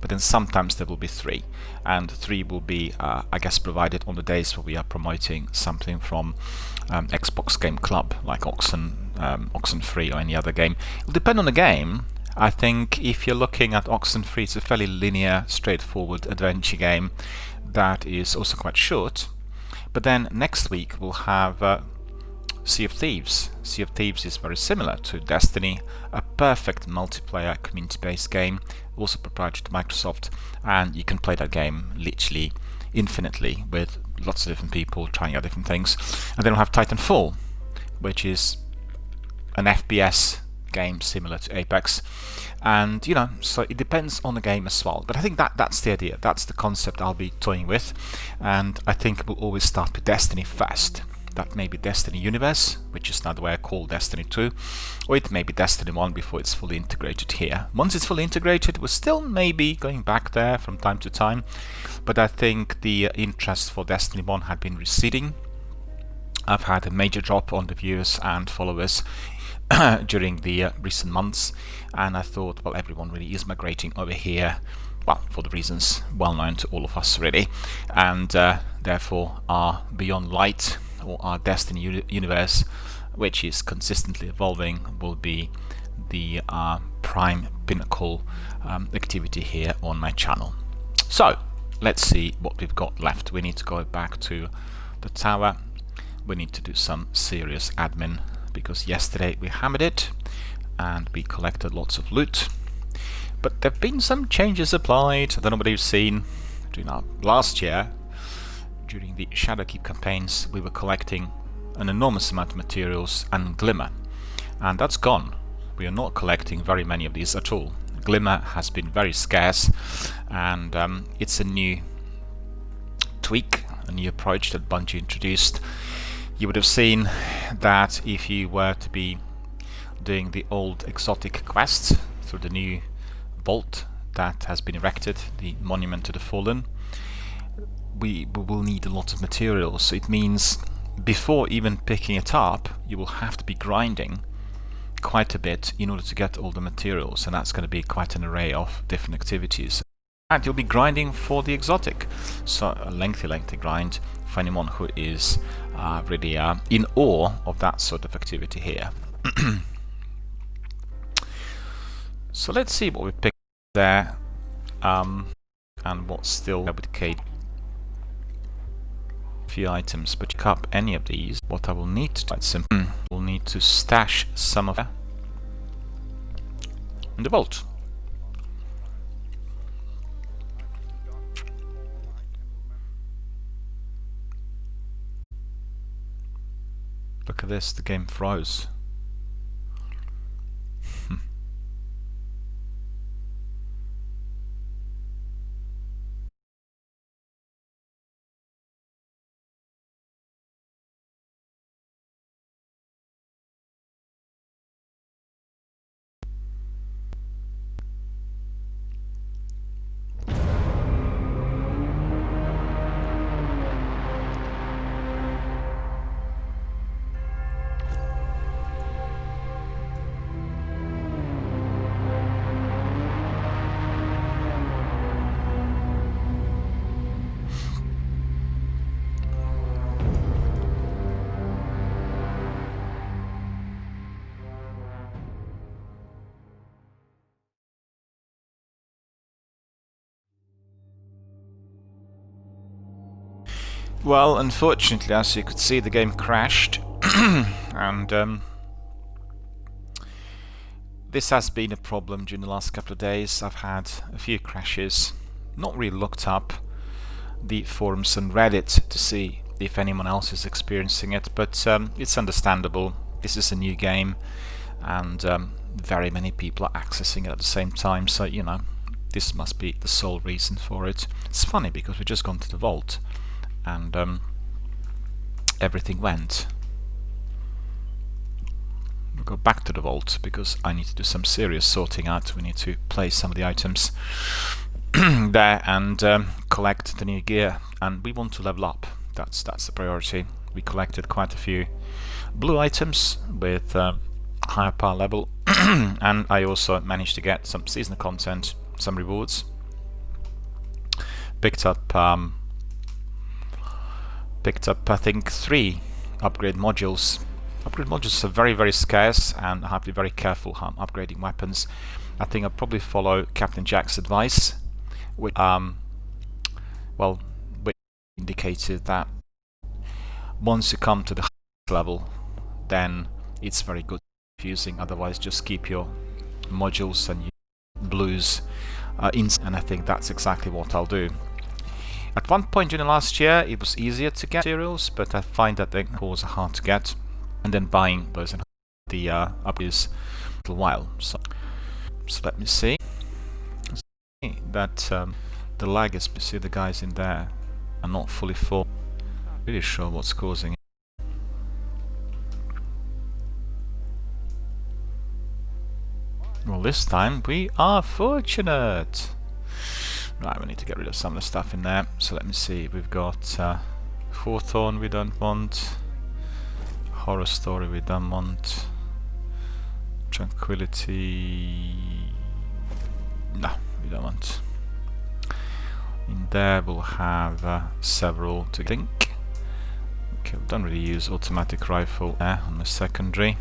but then sometimes there will be 3, and 3 will be I guess provided on the days where we are promoting something from Xbox Game Club, like Oxenfree or any other game. It will depend on the game. I think if you're looking at Oxenfree, it's a fairly linear, straightforward adventure game that is also quite short. But then next week we'll have Sea of Thieves. Sea of Thieves is very similar to Destiny, a perfect multiplayer community-based game, also proprietary to Microsoft, and you can play that game literally infinitely with lots of different people trying out different things. And then we'll have Titanfall, which is an FPS game similar to Apex, and so it depends on the game as well. But I think that's the idea, that's the concept I'll be toying with, and I think we'll always start with Destiny first. That may be Destiny Universe, which is now the way I call Destiny 2, or it may be Destiny 1 before it's fully integrated here. Once it's fully integrated, we're still maybe going back there from time to time, but I think the interest for Destiny 1 had been receding. I've had a major drop on the viewers and followers during the recent months, and I thought, well, everyone really is migrating over here, well, for the reasons well known to all of us really, and therefore our Beyond Light, or our Destiny universe, which is consistently evolving, will be the prime pinnacle activity here on my channel. So let's see what we've got left. We need to go back to the tower. We need to do some serious admin, because yesterday we hammered it and we collected lots of loot, but there have been some changes applied. I don't know whether you've seen during our last year during the Shadowkeep campaigns we were collecting an enormous amount of materials and Glimmer, and that's gone. We are not collecting very many of these at all. Glimmer has been very scarce, and it's a new tweak, a new approach that Bungie introduced. You would have seen that if you were to be doing the old exotic quests through the new vault that has been erected, the Monument to the Fallen, we will need a lot of materials. So it means before even picking it up, you will have to be grinding quite a bit in order to get all the materials, and that's going to be quite an array of different activities. And you'll be grinding for the exotic, so a lengthy grind for anyone who is really in awe of that sort of activity here. So let's see what we picked there, and what's still with Kate. Few items, but pick up any of these. What I will need to do, quite simple, we'll need to stash some of them in the vault. Look at this, the game froze. Well, unfortunately, as you could see, the game crashed, and this has been a problem during the last couple of days. I've had a few crashes, not really looked up the forums and Reddit to see if anyone else is experiencing it, but it's understandable. This is a new game, and very many people are accessing it at the same time, so you know, this must be the sole reason for it. It's funny because we've just gone to the vault and everything went. We'll go back to the vault because I need to do some serious sorting out. We need to place some of the items there and collect the new gear, and we want to level up. That's the priority. We collected quite a few blue items with higher power level and I also managed to get some seasonal content, some rewards. Picked up I think 3 upgrade modules. Upgrade modules are very scarce, and I have to be very careful how I'm upgrading weapons. I think I'll probably follow Captain Jack's advice, which well, which indicated that once you come to the highest level, then it's very good using. Otherwise, just keep your modules and your blues in, and I think that's exactly what I'll do. At one point during the last year, it was easier to get materials, but I find that the cores are hard to get, and then buying those in the up is a little while. So let me see. That the lag is. See, the guys in there are not fully full. Really sure what's causing it. Well, this time we are fortunate. Right, we need to get rid of some of the stuff in there. So let me see. We've got Hawthorne we don't want. Horror Story we don't want. Tranquility. No, we don't want. In there we'll have several to think. Okay, we don't really use automatic rifle there on the secondary.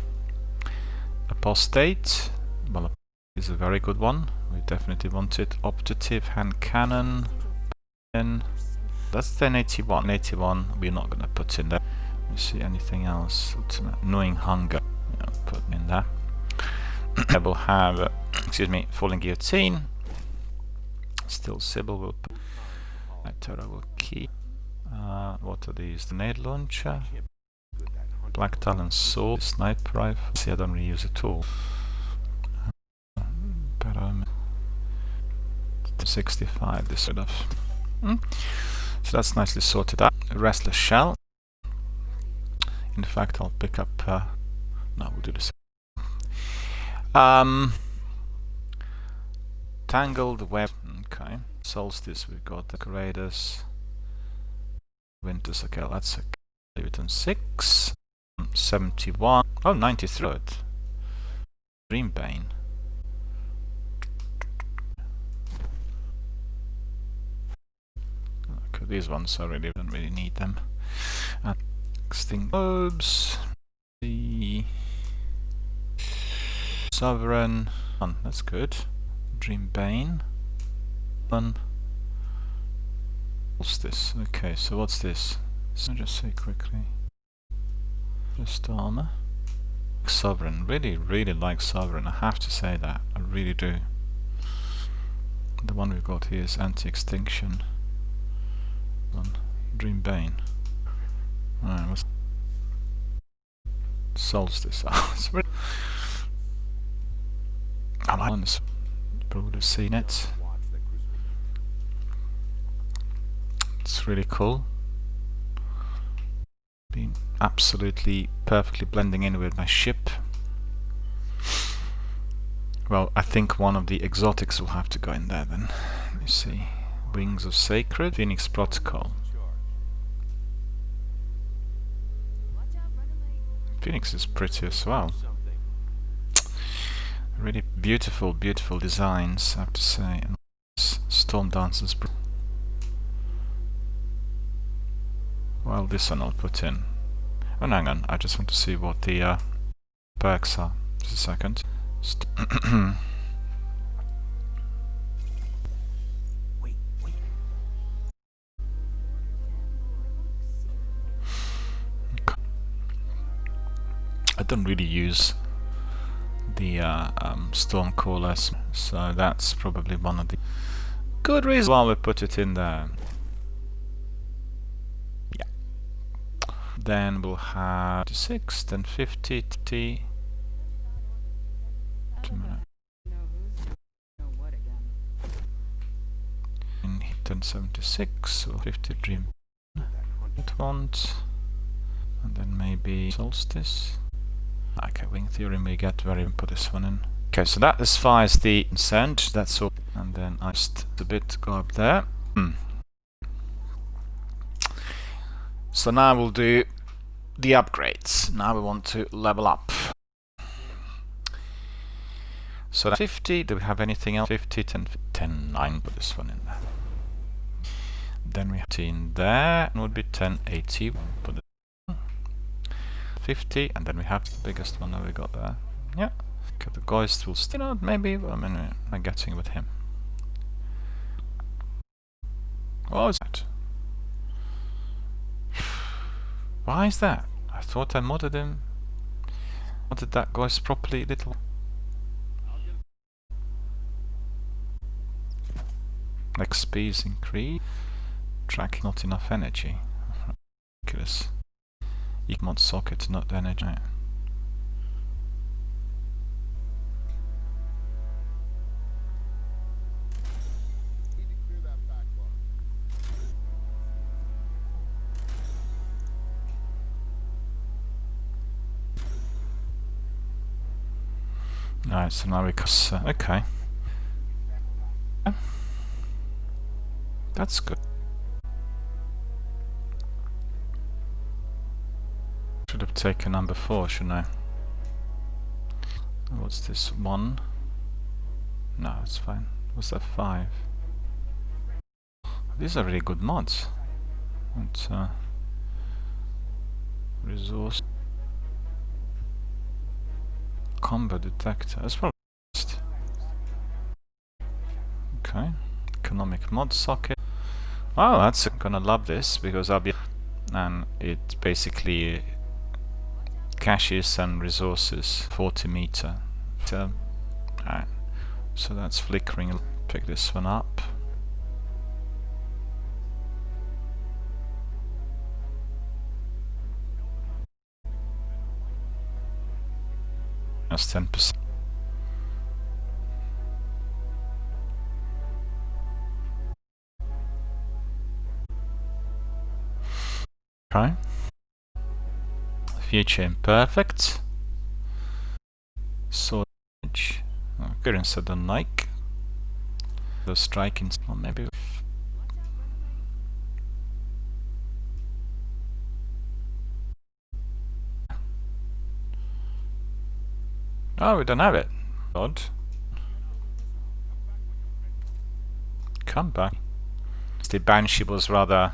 Apostate. Well, is a very good one. We definitely want it. Optative hand cannon. That's the 81. 81 we're not going to put in there. Let me see anything else. Annoying hunger. Yeah, put in there. I will have, excuse me, falling guillotine. Still Sybil will put. Terra will keep. What are these? The nade launcher, black talon sword, sniper rifle. See, I don't really use it all. But 65. This sort of. So that's nicely sorted out. Restless shell. In fact, I'll pick up. No, we'll do this. Tangled web. Okay. Solstice. We've got decorators. Winters. Okay, let's leave it on 6. 71. Oh, 93. Dreambane. Okay, these ones I really don't really need them. Extinct globes. The Sovereign. That's good. Dreambane. What's this? Okay, so what's this? So just say quickly. Just armor. Sovereign. Really, really like Sovereign. I have to say that. I really do. The one we've got here is anti-extinction. Dreambane. Alright, what's Solstice? It's really I like this. You probably would have seen it. It's really cool. Been absolutely perfectly blending in with my ship. Well, I think one of the exotics will have to go in there then. Let me see. Wings of Sacred, Phoenix Protocol. Phoenix is pretty as well. Really beautiful, beautiful designs, I have to say. And Storm Dancer's. Well, this one I'll put in. Oh, hang on, I just want to see what the perks are. Just a second. I don't really use the storm callers, so that's probably one of the good reasons why we put it in there. Yeah. Then we'll have 6, then 50, 50. 1076 or 50 dream. That one, and then maybe Solstice. Okay, Wing Theory may get where you put this one in. Okay, so that as far as the concerned, that's all. And then I just a bit go up there. So now we'll do the upgrades. Now we want to level up. So 50, do we have anything else? 50, 10, 9, put this one in there. Then we have 10 there, and would be 1080. Put it 50, and then we have the biggest one that we got there. Yeah. Okay, the Geist will still out, maybe. I mean, I'm getting with him. What was that? Why is that? I thought I modded him. Modded that Geist properly, little. XP is increased. Tracking not enough energy. Ridiculous. Mod socket, not energy. Alright, so now we okay. That's good. Should have taken number 4, shouldn't I? What's this? 1? No, it's fine. What's that? 5? These are really good mods. And, resource combo detector. That's probably best. Okay. Economic mod socket. Oh, that's gonna love this because I'll be, and it basically caches and resources 40 meter. Alright, so that's flickering. Pick this one up. That's 10%. Okay. Future imperfect. Storage. Occurrence I don't like. The striking. Or maybe. Oh, we don't have it. Odd. Come back. The Banshee was rather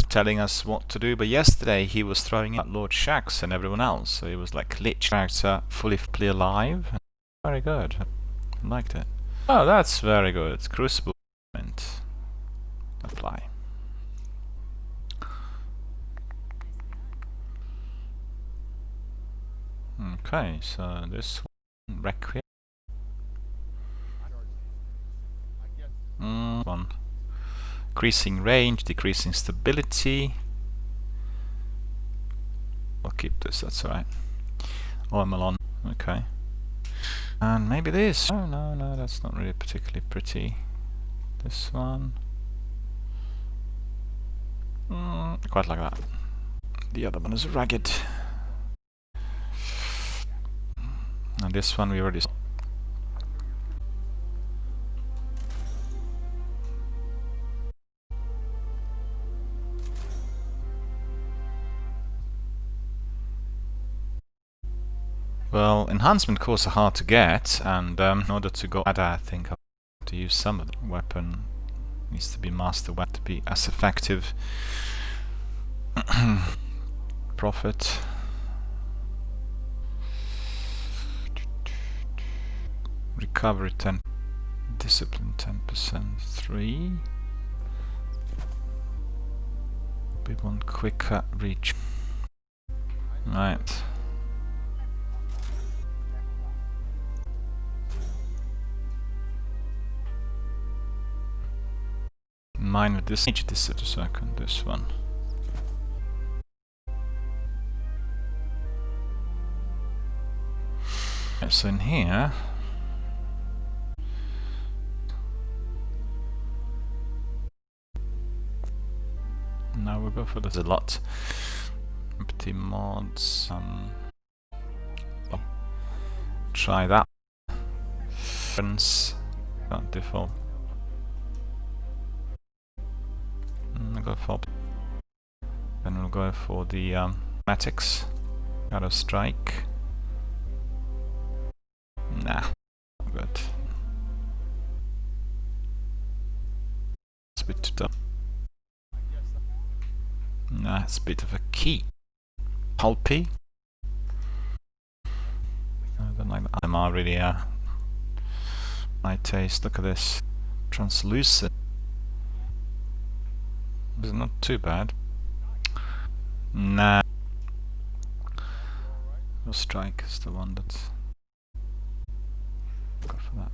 telling us what to do, but yesterday he was throwing out Lord Shax and everyone else, so he was like lich character, fully alive. Very good. I liked it. Oh, that's very good. Crucible apply. Okay, so this one, Requiem. One. Increasing range, decreasing stability. I'll keep this, that's alright. Oh, I'm alone. Okay. And maybe this. Oh, no, that's not really particularly pretty. This one. Quite like that. The other one is ragged. And this one we already saw. Well, enhancement cores are hard to get, and in order to go I think I'll have to use some of the weapon. Needs to be master weapon to be as effective. Profit. Recovery 10. Discipline 10%. 3. We want quicker reach. Right. Mine with this. Change this at a second. This one. Okay, so in here. Now we'll go for this a lot. Empty mods. Oh, try that. Friends. Default. I'll go for. Then we'll go for the Matics. Shadow Strike. Nah, good. It's a bit too tough. Nah, it's a bit of a key. Pulpy. I don't like that. I'm already my taste. Look at this. Translucent. It's not too bad. Nah. Your strike is the one that's. Go for that.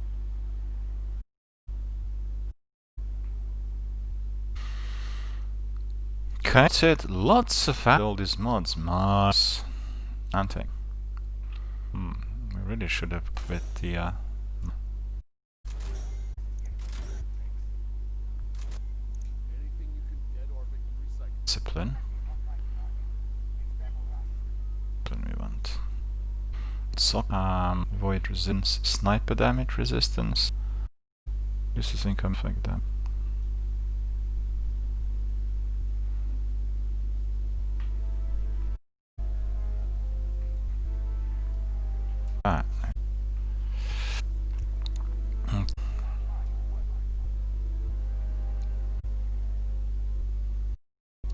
Okay, that's it. Lots of all these mods. Mars. Anti. We really should have quit the discipline. We want void resistance, sniper damage resistance. This is income effect damage.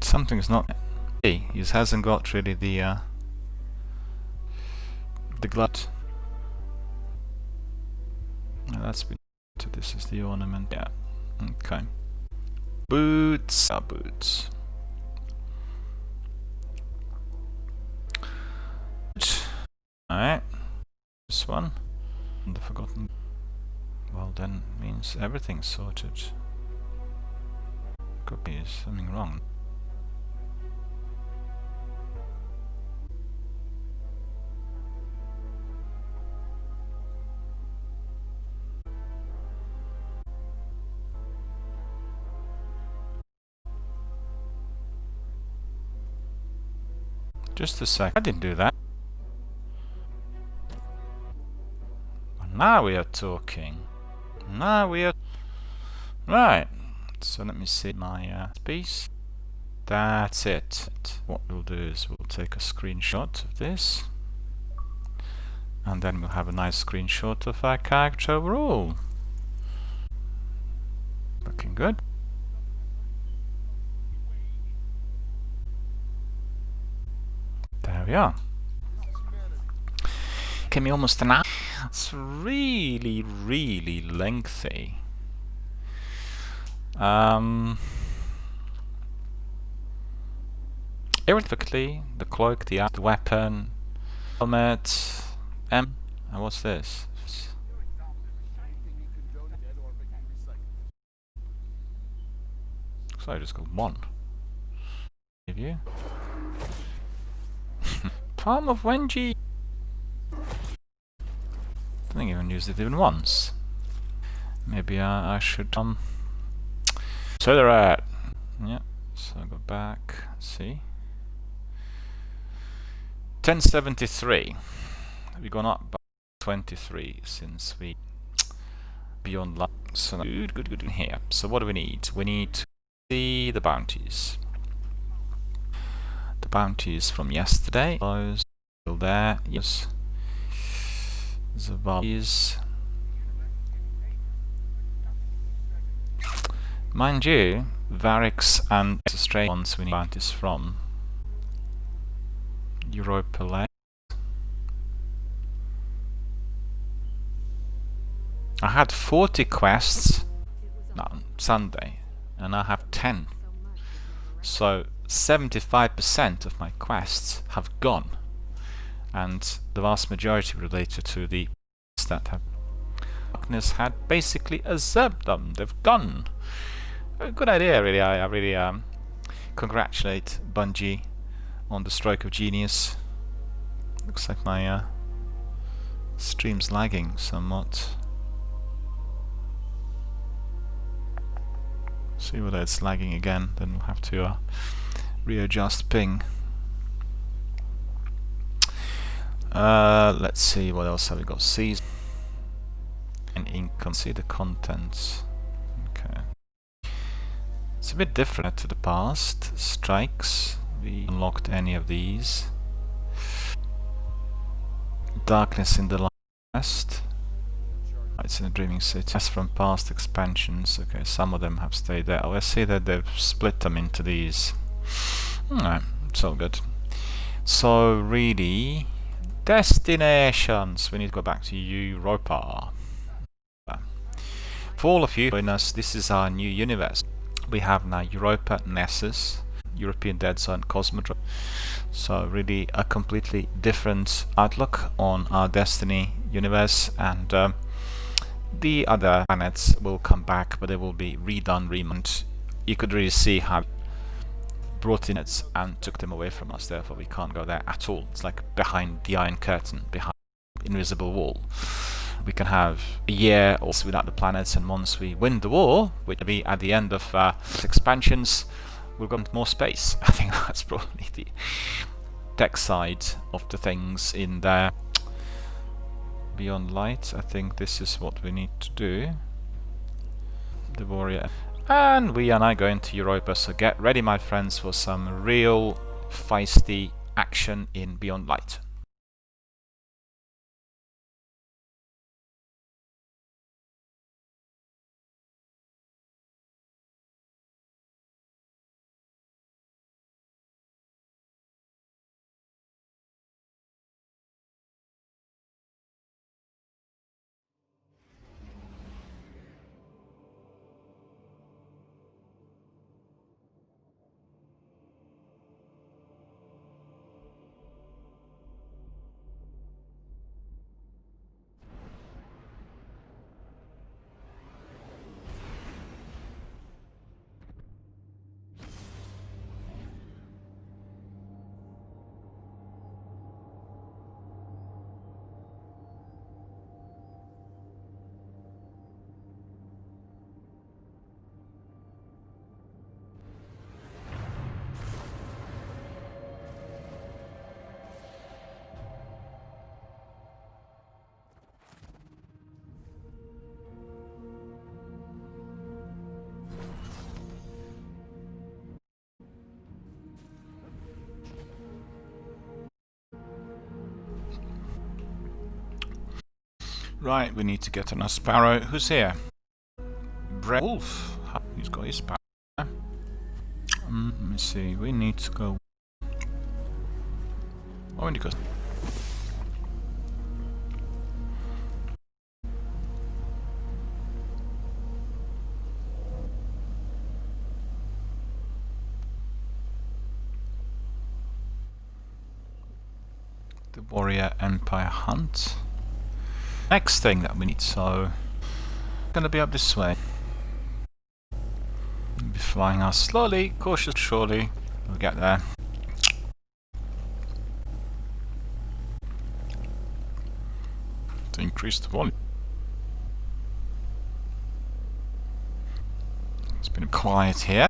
Something's not. He hasn't got really the glut. No, that's been. This is the ornament. Yeah. Okay. Boots. Boots. Alright. This one. And the forgotten. Well, then means everything's sorted. Could be something wrong. Just a sec. I didn't do that. Now we are talking. Now we are... Right. So let me see my piece. That's it. What we'll do is we'll take a screenshot of this. And then we'll have a nice screenshot of our character overall. Looking good. There we are. Can be almost an hour. It's really, really lengthy. Irrevocably, the cloak, the weapon, helmet, and what's this? So I just got one. Give you. Palm of Wenji. I think I haven't used it even once. Maybe I should so they're at. Yeah. So I go back. See. 1073. We've gone up by 23 since we beyond light. So good in here. So what do we need? We need to see the bounties. The bounties from yesterday. Those still there. Yes. The bounties. Mind you, Varix and Stray ones we need bounties from. Europa Lake. I had 40 quests on Sunday, and I have 10. So 75% of my quests have gone, and the vast majority related to the quests that have darkness had basically absorbed them. They've gone. A good idea, really. I really congratulate Bungie on the stroke of genius. Looks like my stream's lagging somewhat. See whether it's lagging again, then we'll have to readjust ping. Let's see what else have we got. Season and income. See the contents. Okay. It's a bit different to the past. Strikes. We unlocked any of these. Darkness in the West. It's in the Dreaming City. That's from past expansions. Okay, some of them have stayed there. Oh, I see that they've split them into these. Alright, it's all good. So, really, destinations. We need to go back to Europa. For all of you joining us, this is our new universe. We have now Europa, Nessus, European Dead Zone, Cosmodrome. So really a completely different outlook on our Destiny universe, and the other planets will come back, but they will be redone, remount. You could really see how brought in it and took them away from us, therefore we can't go there at all. It's like behind the Iron Curtain, behind the invisible wall. We can have a year or so without the planets, and once we win the war, which will be at the end of expansions, we'll go into more space. I think that's probably the tech side of the things in there. Beyond Light, I think this is what we need to do. The warrior. And we are now going to Europa, so get ready, my friends, for some real feisty action in Beyond Light. Right, we need to get on a sparrow. Who's here? Wolf. He's got his sparrow. Let me see. We need to go. Oh, we need to go. The Warrior Empire Hunt. Next thing that we need, so gonna be up this way. We'll be flying us slowly, cautious, surely. We'll get there. To increase the volume. It's been quiet here.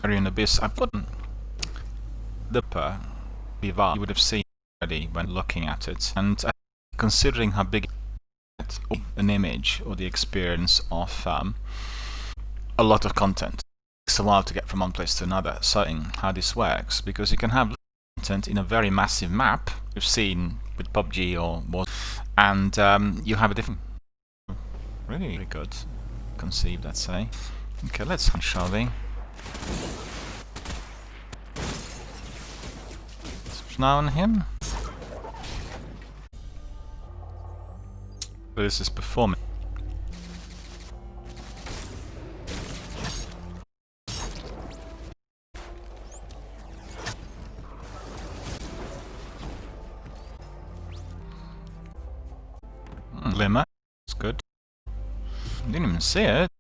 Aryan Abyss. I've got the you would have seen already when looking at it, and considering how big an image or the experience of a lot of content, it takes a while to get from one place to another. So how this works, because you can have content in a very massive map we've seen with PUBG or what, and you have a different, really good conceived, let's say. Okay, let's hunt, shall we? Now on him. This is performing. Glimmer. It's good. Didn't even see it.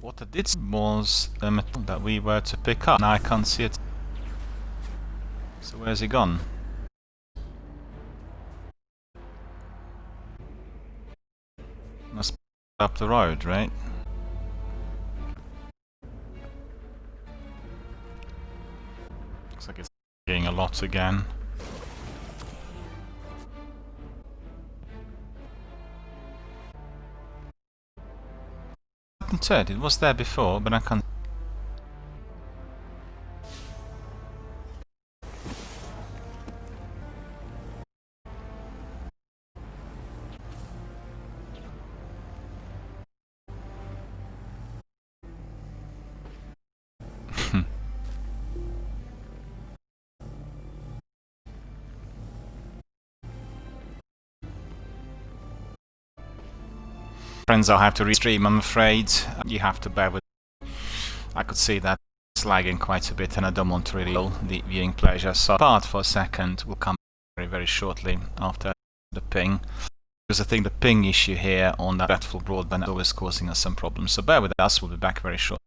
What I did see was a metal that we were to pick up. Now I can't see it. So where's he gone? Must be up the road, right? Looks like it's getting a lot again. It was there before, but I can't. Friends, I'll have to restream, I'm afraid. You have to bear with. I could see that it's lagging quite a bit, and I don't want to really kill the viewing pleasure. So apart for a second, we'll come very shortly after the ping. Because I think the ping issue here on that dreadful broadband is always causing us some problems. So bear with us, we'll be back very shortly.